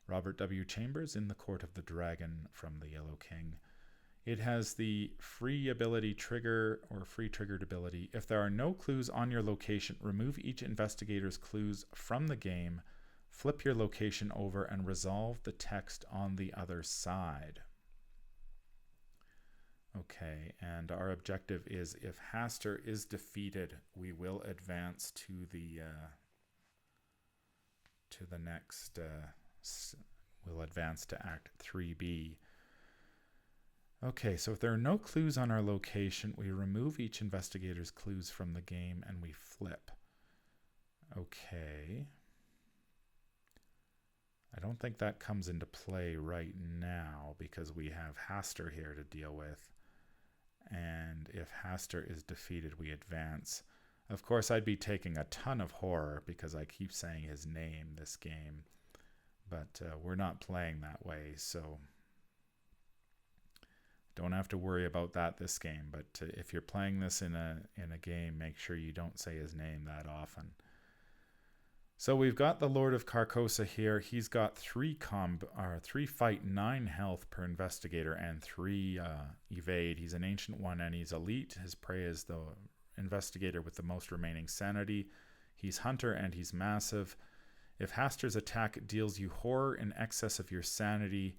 Robert W. Chambers in the Court of the Dragon from the Yellow King. It has the free ability trigger or free triggered ability. If there are no clues on your location, remove each investigator's clues from the game, flip your location over, and resolve the text on the other side. Okay, and our objective is if Hastur is defeated, we will advance to the next. We'll advance to Act 3B. Okay, so if there are no clues on our location, we remove each investigator's clues from the game and we flip. Okay. I don't think that comes into play right now because we have Hastur here to deal with. And if Hastur is defeated, we advance. Of course, I'd be taking a ton of horror because I keep saying his name this game. But we're not playing that way, so don't have to worry about that this game. But if you're playing this in a game, make sure you don't say his name that often. So we've got the Lord of Carcosa here. He's got 3 fight, 9 health per investigator, and 3 evade. He's an Ancient One, and he's elite. His prey is the investigator with the most remaining sanity. He's hunter, and he's massive. If Hastur's attack deals you horror in excess of your sanity,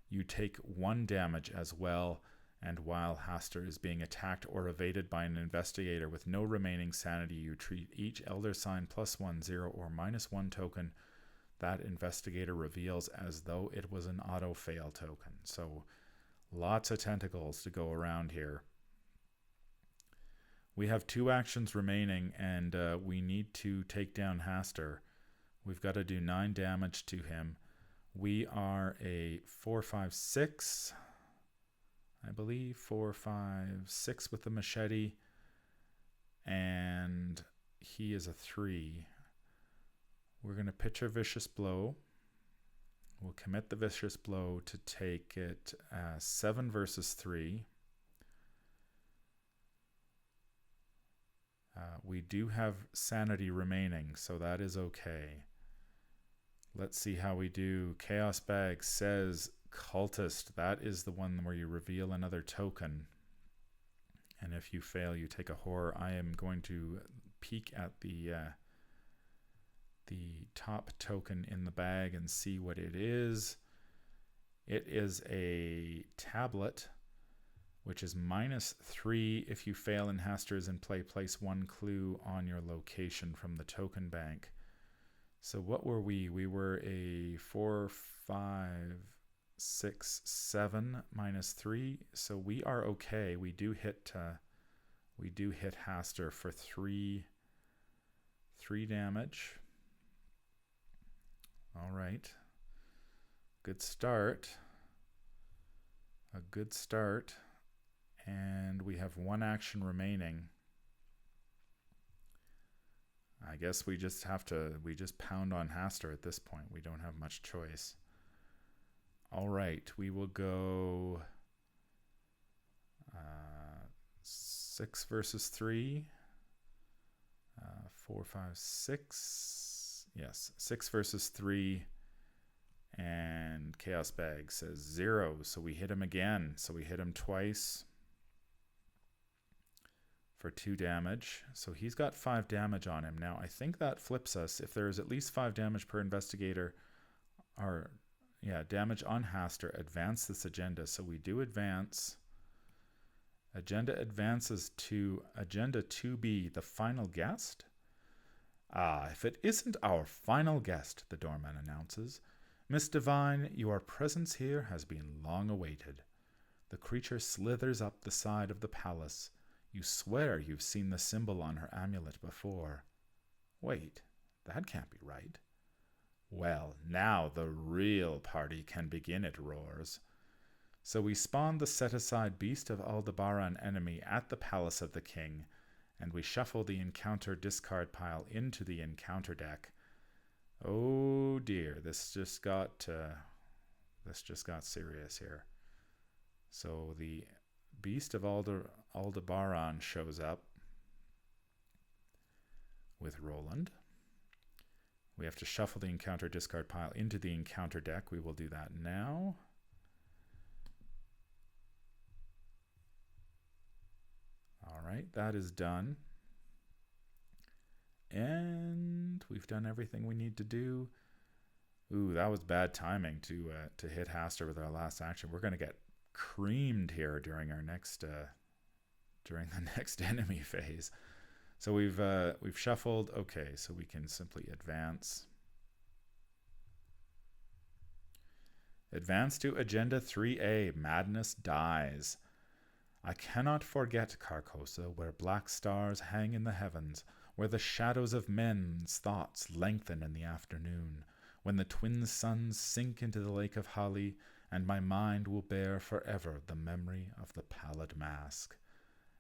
you take 1 damage as well. And while Hastur is being attacked or evaded by an investigator with no remaining sanity, you treat each Elder Sign +1, 0, or -1 token that investigator reveals as though it was an auto-fail token. So lots of tentacles to go around here. We have 2 actions remaining, and we need to take down Hastur. We've got to do 9 damage to him. We are a 4/5/6, I believe, 4/5/6 with the machete, and he is a 3. We're going to pitch our Vicious Blow. We'll commit the Vicious Blow to take it 7 versus 3. We do have sanity remaining, so that is okay. Let's see how we do. Chaos Bag says Cultist. That is the one where you reveal another token. And if you fail, you take a horror. I am going to peek at the top token in the bag and see what it is. It is a tablet, which is -3 if you fail and Hastur is in play. Place 1 clue on your location from the token bank. So what were we? We were a 4/5/6/7 -3. So we are okay. We do hit Hastur for 3 damage. All right. Good start. A good start. And we have 1 action remaining. I guess we just pound on Hastur at this point. We don't have much choice. All right, we will go 6 versus 3. 4/5/6. Yes, 6 versus 3. And Chaos Bag says 0. So we hit him again. So we hit him twice for 2 damage. So he's got 5 damage on him. Now, I think that flips us. If there is at least 5 damage per investigator, or, damage on Hastur, advance this agenda. So we do advance. Agenda advances to Agenda 2B, the final guest. If it isn't our final guest, the doorman announces. Miss Divine, your presence here has been long awaited. The creature slithers up the side of the palace. You swear you've seen the symbol on her amulet before. Wait, that can't be right. Well, now the real party can begin, it roars. So we spawn the set-aside Beast of Aldebaran enemy at the Palace of the King, and we shuffle the encounter discard pile into the encounter deck. Oh dear, this just got serious here. So the Beast of Aldebaran shows up with Roland. We have to shuffle the encounter discard pile into the encounter deck. We will do that now. All right, that is done. And we've done everything we need to do. Ooh, that was bad timing to hit Hastur with our last action. We're going to get creamed here during our next during the next enemy phase. So we've shuffled. Okay, so we can simply advance. Advance to Agenda 3A. Madness dies. I cannot forget Carcosa, where black stars hang in the heavens, where the shadows of men's thoughts lengthen in the afternoon, when the twin suns sink into the lake of Hali, and my mind will bear forever the memory of the pallid mask.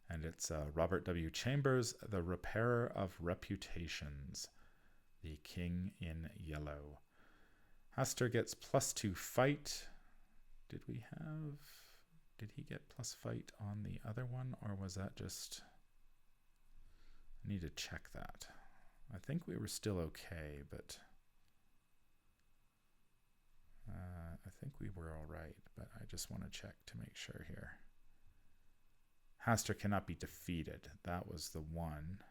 And it's Robert W. Chambers, The Repairer of Reputations, the King in Yellow. Hastur gets +2 fight. Did he get plus fight on the other one, or was that just... I need to check that. I think we were still okay, but I think we were all right, but I just want to check to make sure here. Hastur cannot be defeated. That was the one.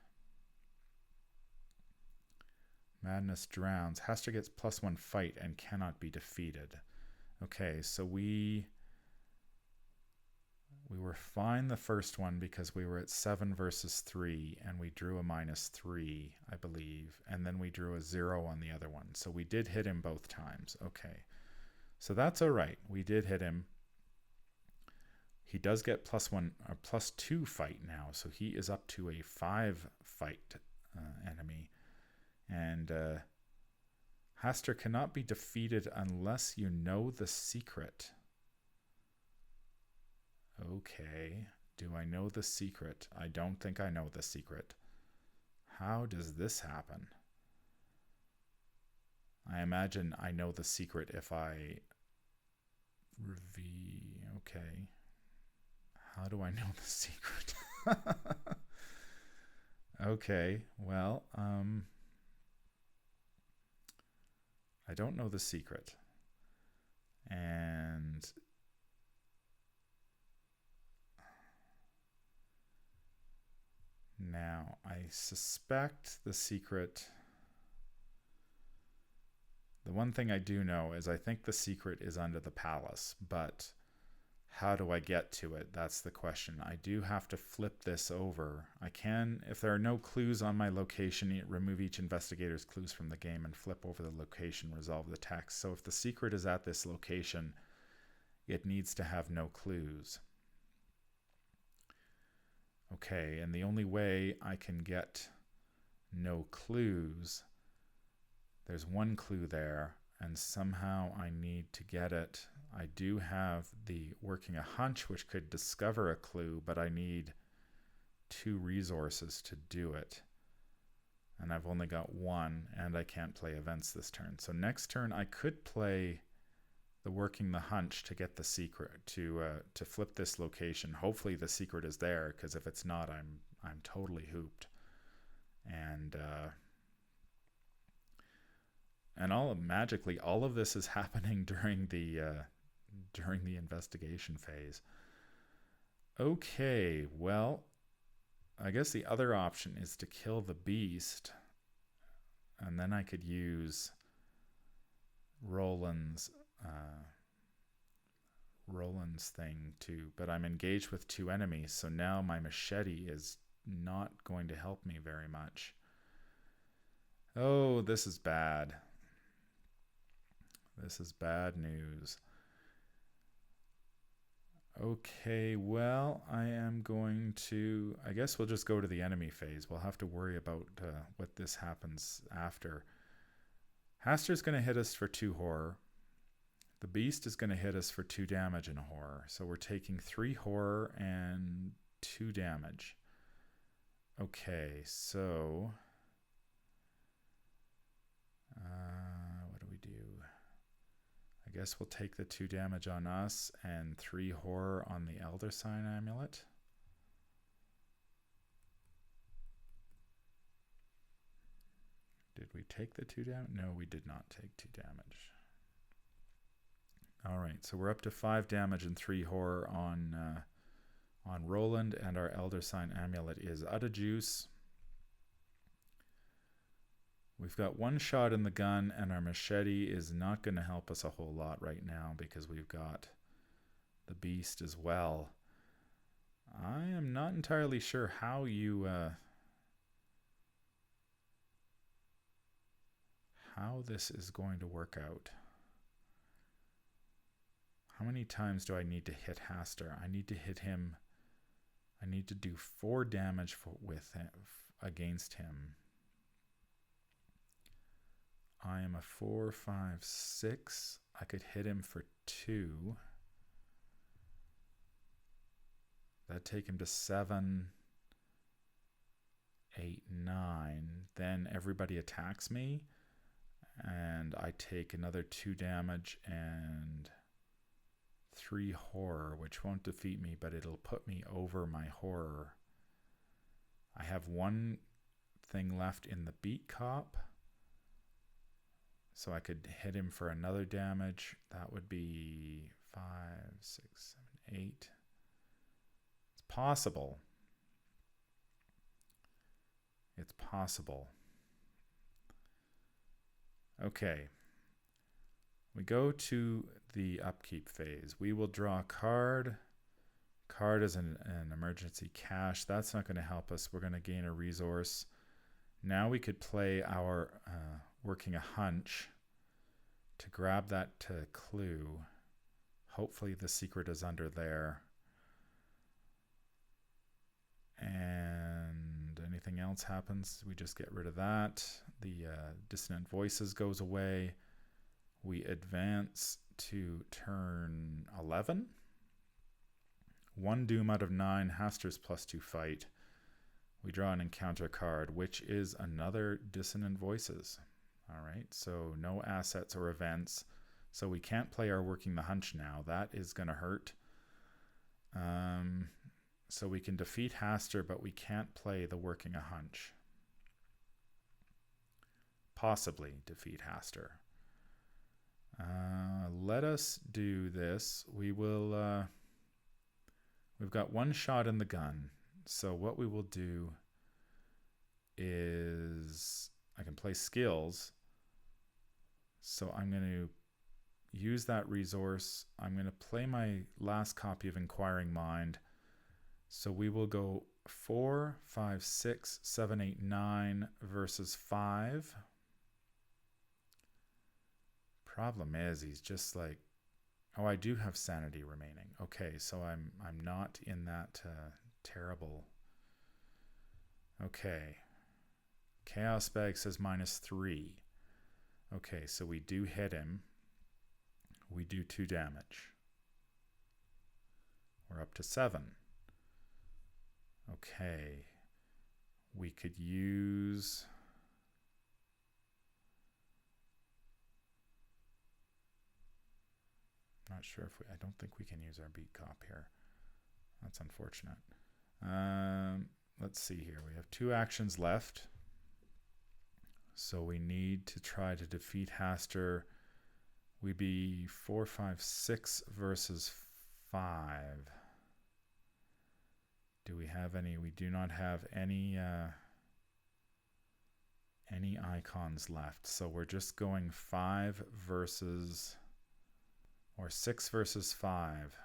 Madness drowns. Hastur gets +1 fight and cannot be defeated. Okay, so we We were fine the first one because we were at 7 versus 3, and we drew a -3, I believe, and then we drew a 0 on the other one. So we did hit him both times. Okay. So that's all right. We did hit him. He does get +1 or +2 fight now, so he is up to a 5 fight enemy. And Hastur cannot be defeated unless you know the secret. Okay, do I know the secret? I don't think I know the secret. How does this happen? I imagine I know the secret if I okay. How do I know the secret? Okay, well, I don't know the secret. And now I suspect the secret. The one thing I do know is I think the secret is under the palace, but how do I get to it? That's the question. I do have to flip this over. I can, if there are no clues on my location, remove each investigator's clues from the game and flip over the location, resolve the text. So if the secret is at this location, it needs to have no clues. Okay, and the only way I can get no clues, there's one clue there, and somehow I need to get it. I do have the working a hunch, which could discover a clue, but I need 2 resources to do it. And I've only got 1, and I can't play events this turn. So next turn I could play the working the hunch to get the secret, to flip this location. Hopefully the secret is there, because if it's not, I'm totally hooped. And magically all of this is happening during the investigation phase. Okay, well, I guess the other option is to kill the beast, and then I could use Roland's thing too, but I'm engaged with 2 enemies, so now my machete is not going to help me very much. Oh, this is bad. This is bad news. Okay, well, I guess we'll just go to the enemy phase. We'll have to worry about what this happens after. Hastur's going to hit us for 2 horror. The beast is going to hit us for 2 damage and horror. So we're taking 3 horror and 2 damage. Okay, so what do we do? I guess we'll take the 2 damage on us and 3 horror on the Elder Sign Amulet. Did we take the 2 damage? No, we did not take 2 damage. Alright, so we're up to 5 damage and 3 horror on Roland, and our Elder Sign Amulet is out of juice. We've got 1 shot in the gun, and our machete is not going to help us a whole lot right now because we've got the beast as well. I am not entirely sure how how this is going to work out. How many times do I need to hit Hastur? I need to hit him. I need to do 4 damage against him. I am a 4, 5, 6. I could hit him for 2. That'd take him to 7, 8, 9. Then everybody attacks me, and I take another 2 damage and 3 horror, which won't defeat me, but it'll put me over my horror. I have 1 thing left in the beat cop, so I could hit him for another damage. That would be 5, 6, 7, 8. It's possible. It's possible. Okay. We go to the upkeep phase. We will draw a card Card is an emergency cash. That's not going to help us. We're going to gain a resource. Now we could play our working a hunch to grab that clue. Hopefully the secret is under there. And anything else happens, we just get rid of that. The dissonant voices goes away. We advance to turn 11. 1 doom out of 9, Hastur's +2 fight. We draw an encounter card, which is another dissonant voices. All right, so no assets or events. So we can't play our working the hunch now. That is going to hurt. So we can defeat Hastur, but we can't play the working a hunch. Possibly defeat Hastur. Let us do this. We will... we've got 1 shot in the gun. So what we will do is... I can play skills. So I'm going to use that resource. I'm going to play my last copy of Inquiring Mind. So we will go 4, 5, 6, 7, 8, 9 versus 5. Problem is, he's just like, oh, I do have sanity remaining. Okay, so I'm not in that terrible. Okay. Chaos Bag says -3. Okay, so we do hit him. We do 2 damage. We're up to 7. Okay. We could use... Not sure if we... I don't think we can use our beat cop here. That's unfortunate. Let's see here. We have 2 actions left. So we need to try to defeat Hastur. We'd be 4, 5, 6 versus 5. Do we have any? We do not have any icons left. So we're just going 5 versus... or 6 versus 5.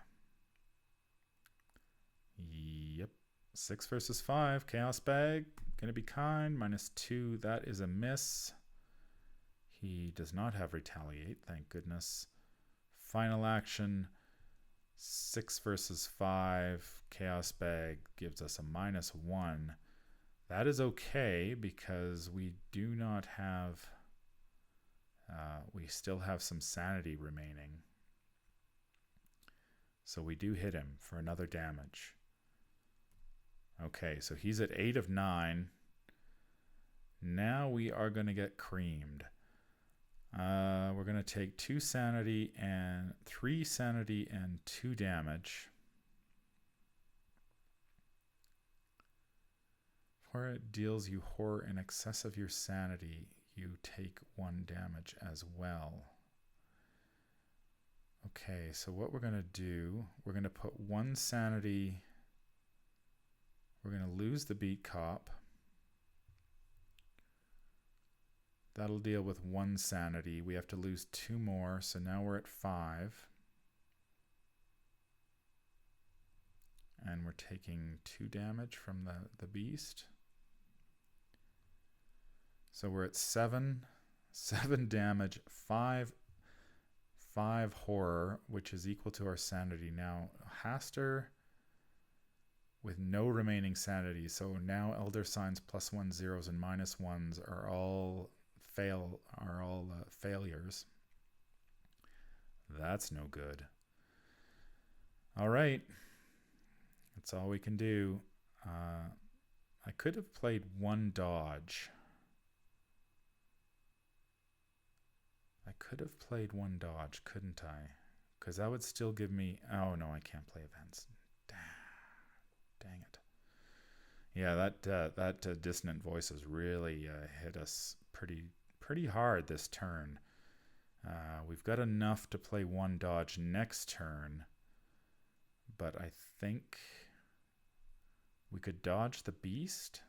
Yep. 6 versus 5. Chaos Bag. Gonna be kind. -2. That is a miss. He does not have retaliate. Thank goodness. Final action. 6 versus 5. Chaos Bag gives us a -1. That is okay because we do not have... we still have some sanity remaining. So we do hit him for another damage. Okay, so he's at 8 of 9. Now we are going to get creamed. We're going to take 2 sanity and 3 sanity and 2 damage. Where it deals you horror in excess of your sanity, you take 1 damage as well. Okay, so what we're going to do, we're going to put 1 sanity, we're going to lose the beat cop. That'll deal with 1 sanity. We have to lose 2 more, so now we're at 5. And we're taking 2 damage from the beast. So we're at 7 damage, 5 horror, which is equal to our sanity. Now, Hastur with no remaining sanity. So now Elder Signs +1 zeros and -1s are all failures. That's no good. All right. That's all we can do. I could have played 1 dodge. I could have played 1 dodge, couldn't I? Because that would still give me... Oh, no, I can't play events. Dang it. Yeah, that dissonant voices really hit us pretty hard this turn. We've got enough to play 1 dodge next turn. But I think we could dodge the beast.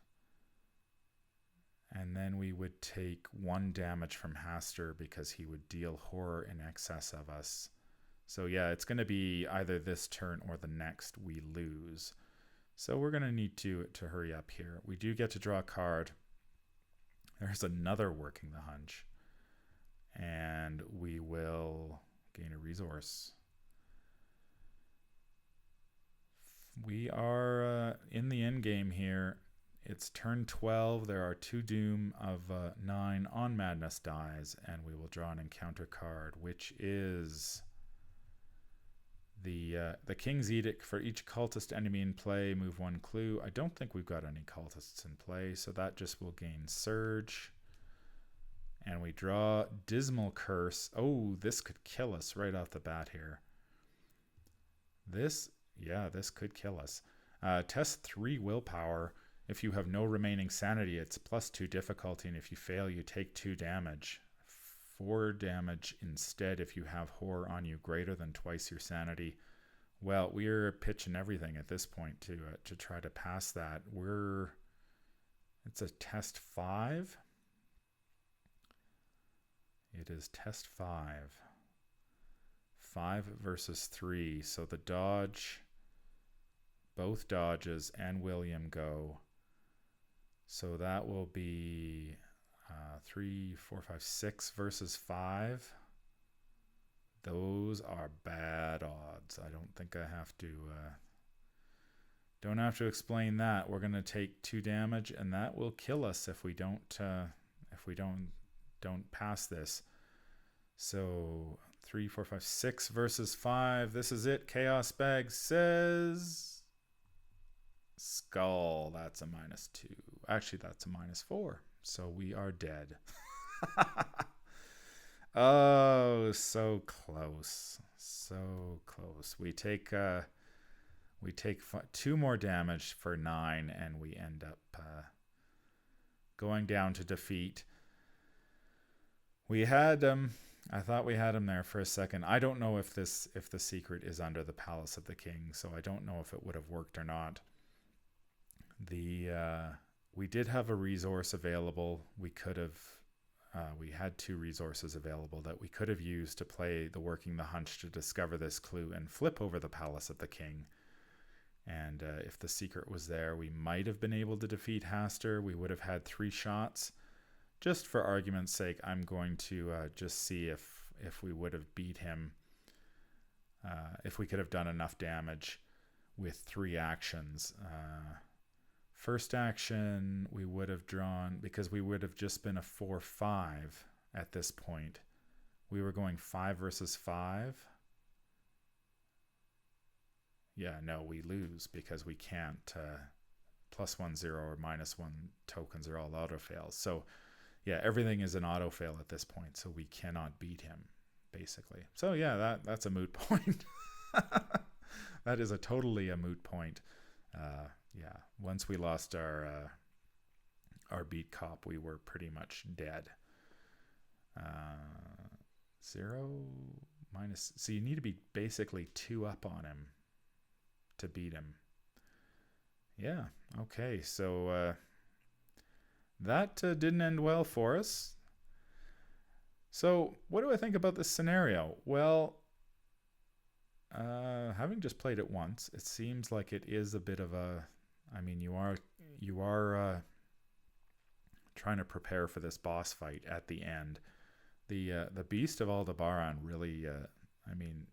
And then we would take 1 damage from Hastur because he would deal horror in excess of us. So yeah, it's going to be either this turn or the next we lose. So we're going to need to hurry up here. We do get to draw a card. There's another working the hunch. And we will gain a resource. We are in the end game here. It's turn 12. There are 2 doom of 9 on Madness dies, and we will draw an encounter card, which is the King's Edict. For each cultist enemy in play, move 1 clue. I don't think we've got any cultists in play, so that just will gain Surge. And we draw Dismal Curse. Oh, this could kill us right off the bat here. This could kill us. Test 3 willpower. If you have no remaining sanity, it's +2 difficulty, and if you fail, you take 2 damage. 4 damage instead if you have horror on you greater than twice your sanity. Well, we're pitching everything at this point to try to pass that. It's a test 5. It is test 5. 5 versus 3. So the dodge, both dodges and William go. So that will be 3, 4, 5, 6 versus 5. Those are bad odds. I don't think I have to don't have to explain that. We're going to take 2 damage, and that will kill us if we don't pass this. So 3, 4, 5, 6 versus 5. This is it. Chaos Bag says Skull. That's a -2. Actually, that's a -4. So we are dead. Oh, so close. So close. We take 2 more damage for 9, and we end up going down to defeat. We had I thought we had him there for a second. I don't know if the secret is under the Palace of the King, so I don't know if it would have worked or not. We did have a resource available. We had 2 resources available that we could have used to play the Working the Hunch to discover this clue and flip over the Palace of the King. And if the secret was there, we might have been able to defeat Hastur. We would have had 3 shots. Just for argument's sake, I'm going to just see if we would have beat him, if we could have done enough damage with 3 actions. First action, we would have drawn, because we would have just been a 4-5 at this point. We were going 5 versus 5. Yeah, no, we lose because we can't. +1, 0 or -1 tokens are all auto fails. So yeah, everything is an auto fail at this point, so we cannot beat him, basically. So yeah, that's a moot point. That is totally a moot point. Yeah, once we lost our beat cop, we were pretty much dead. 0 minus. So you need to be basically 2 up on him to beat him. Yeah. Okay. So that didn't end well for us. So what do I think about this scenario? Well, having just played it once, it seems like it is a bit of a. I mean, you are trying to prepare for this boss fight at the end. The Beast of Aldebaran really. I mean,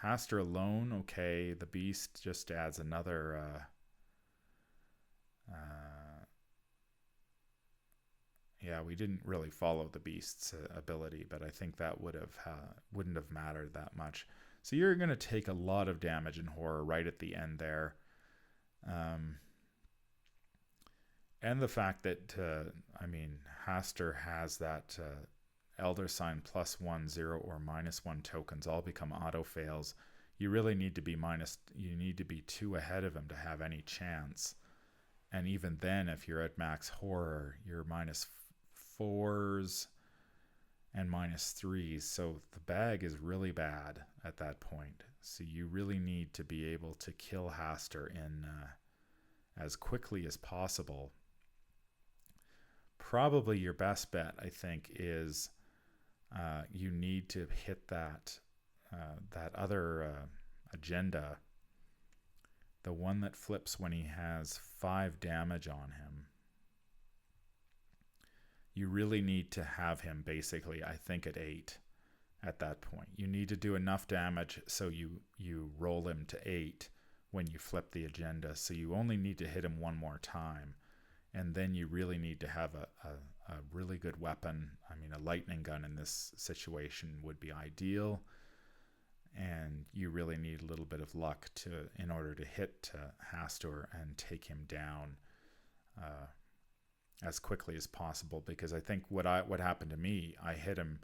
Hastur alone, okay. The Beast just adds another. Yeah, we didn't really follow the Beast's ability, but I think that wouldn't have mattered that much. So you're going to take a lot of damage and horror right at the end there. And the fact that, Hastur has that Elder Sign +1, 0 or -1 tokens all become auto fails. You really need to be you need to be 2 ahead of him to have any chance. And even then, if you're at max horror, you're -4s and -3s. So the bag is really bad at that point. So you really need to be able to kill Hastur in as quickly as possible. Probably your best bet, I think, is you need to hit that that other agenda, the one that flips when he has 5 damage on him, you really need to have him basically, I think, at 8 at that point. You need to do enough damage so you roll him to 8 when you flip the agenda. So you only need to hit him one more time. And then you really need to have a really good weapon. I mean, a lightning gun in this situation would be ideal. And you really need a little bit of luck in order to hit Hastur and take him down as quickly as possible. Because I think what happened to me, I hit him,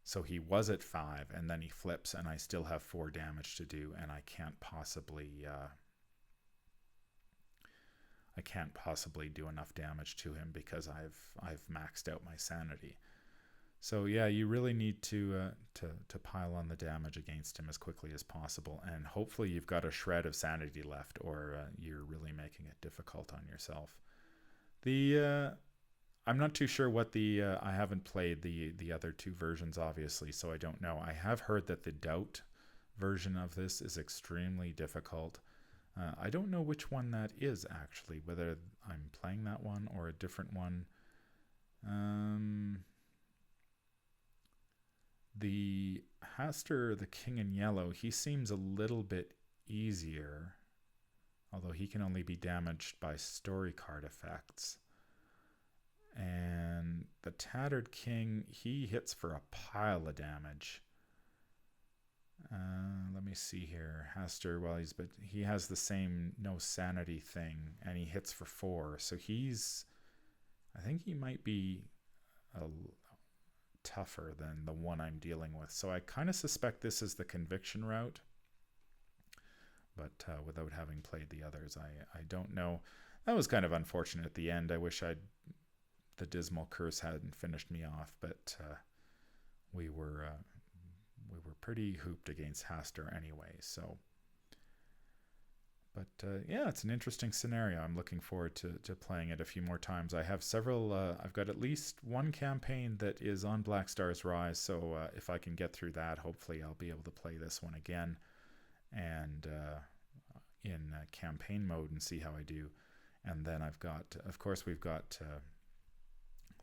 so he was at 5, and then he flips, and I still have 4 damage to do, and I can't possibly do enough damage to him because I've maxed out my sanity. So yeah, you really need to pile on the damage against him as quickly as possible, and hopefully you've got a shred of sanity left, or you're really making it difficult on yourself. I'm not too sure what I haven't played the other 2 versions, obviously, so I don't know. I have heard that the Doubt version of this is extremely difficult. I don't know which one that is, actually, whether I'm playing that one or a different one. The Hastur, the King in Yellow, he seems a little bit easier, although he can only be damaged by story card effects. And the Tattered King, he hits for a pile of damage. Let me see here. Hastur, but he has the same no sanity thing, and he hits for 4. So I think he might be tougher than the one I'm dealing with. So I kind of suspect this is the conviction route, but without having played the others, I don't know. That was kind of unfortunate at the end. I wish the Dismal Curse hadn't finished me off, but we were pretty hooped against Hastur anyway. So, but yeah, it's an interesting scenario. I'm looking forward to playing it a few more times. I have several. I've got at least one campaign that is on Black Star's Rise. So if I can get through that, hopefully I'll be able to play this one again, and in campaign mode and see how I do. And then we've got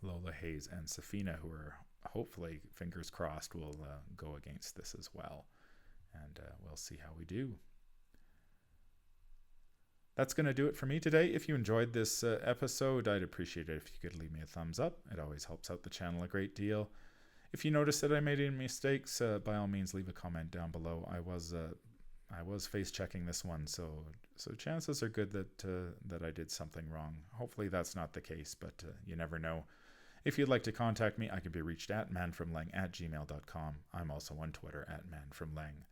Lola Hayes and Safina, who are hopefully, fingers crossed, will go against this as well. And we'll see how we do. That's going to do it for me today. If you enjoyed this episode, I'd appreciate it if you could leave me a thumbs up. It always helps out the channel a great deal. If you notice that I made any mistakes, by all means, leave a comment down below. I was face checking this one, so chances are good that I did something wrong. Hopefully that's not the case, but you never know. If you'd like to contact me, I can be reached at manfromleng@gmail.com. I'm also on Twitter at manfromleng.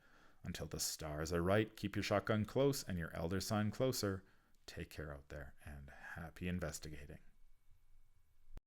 Until the stars are right, keep your shotgun close and your elder sign closer. Take care out there, and happy investigating.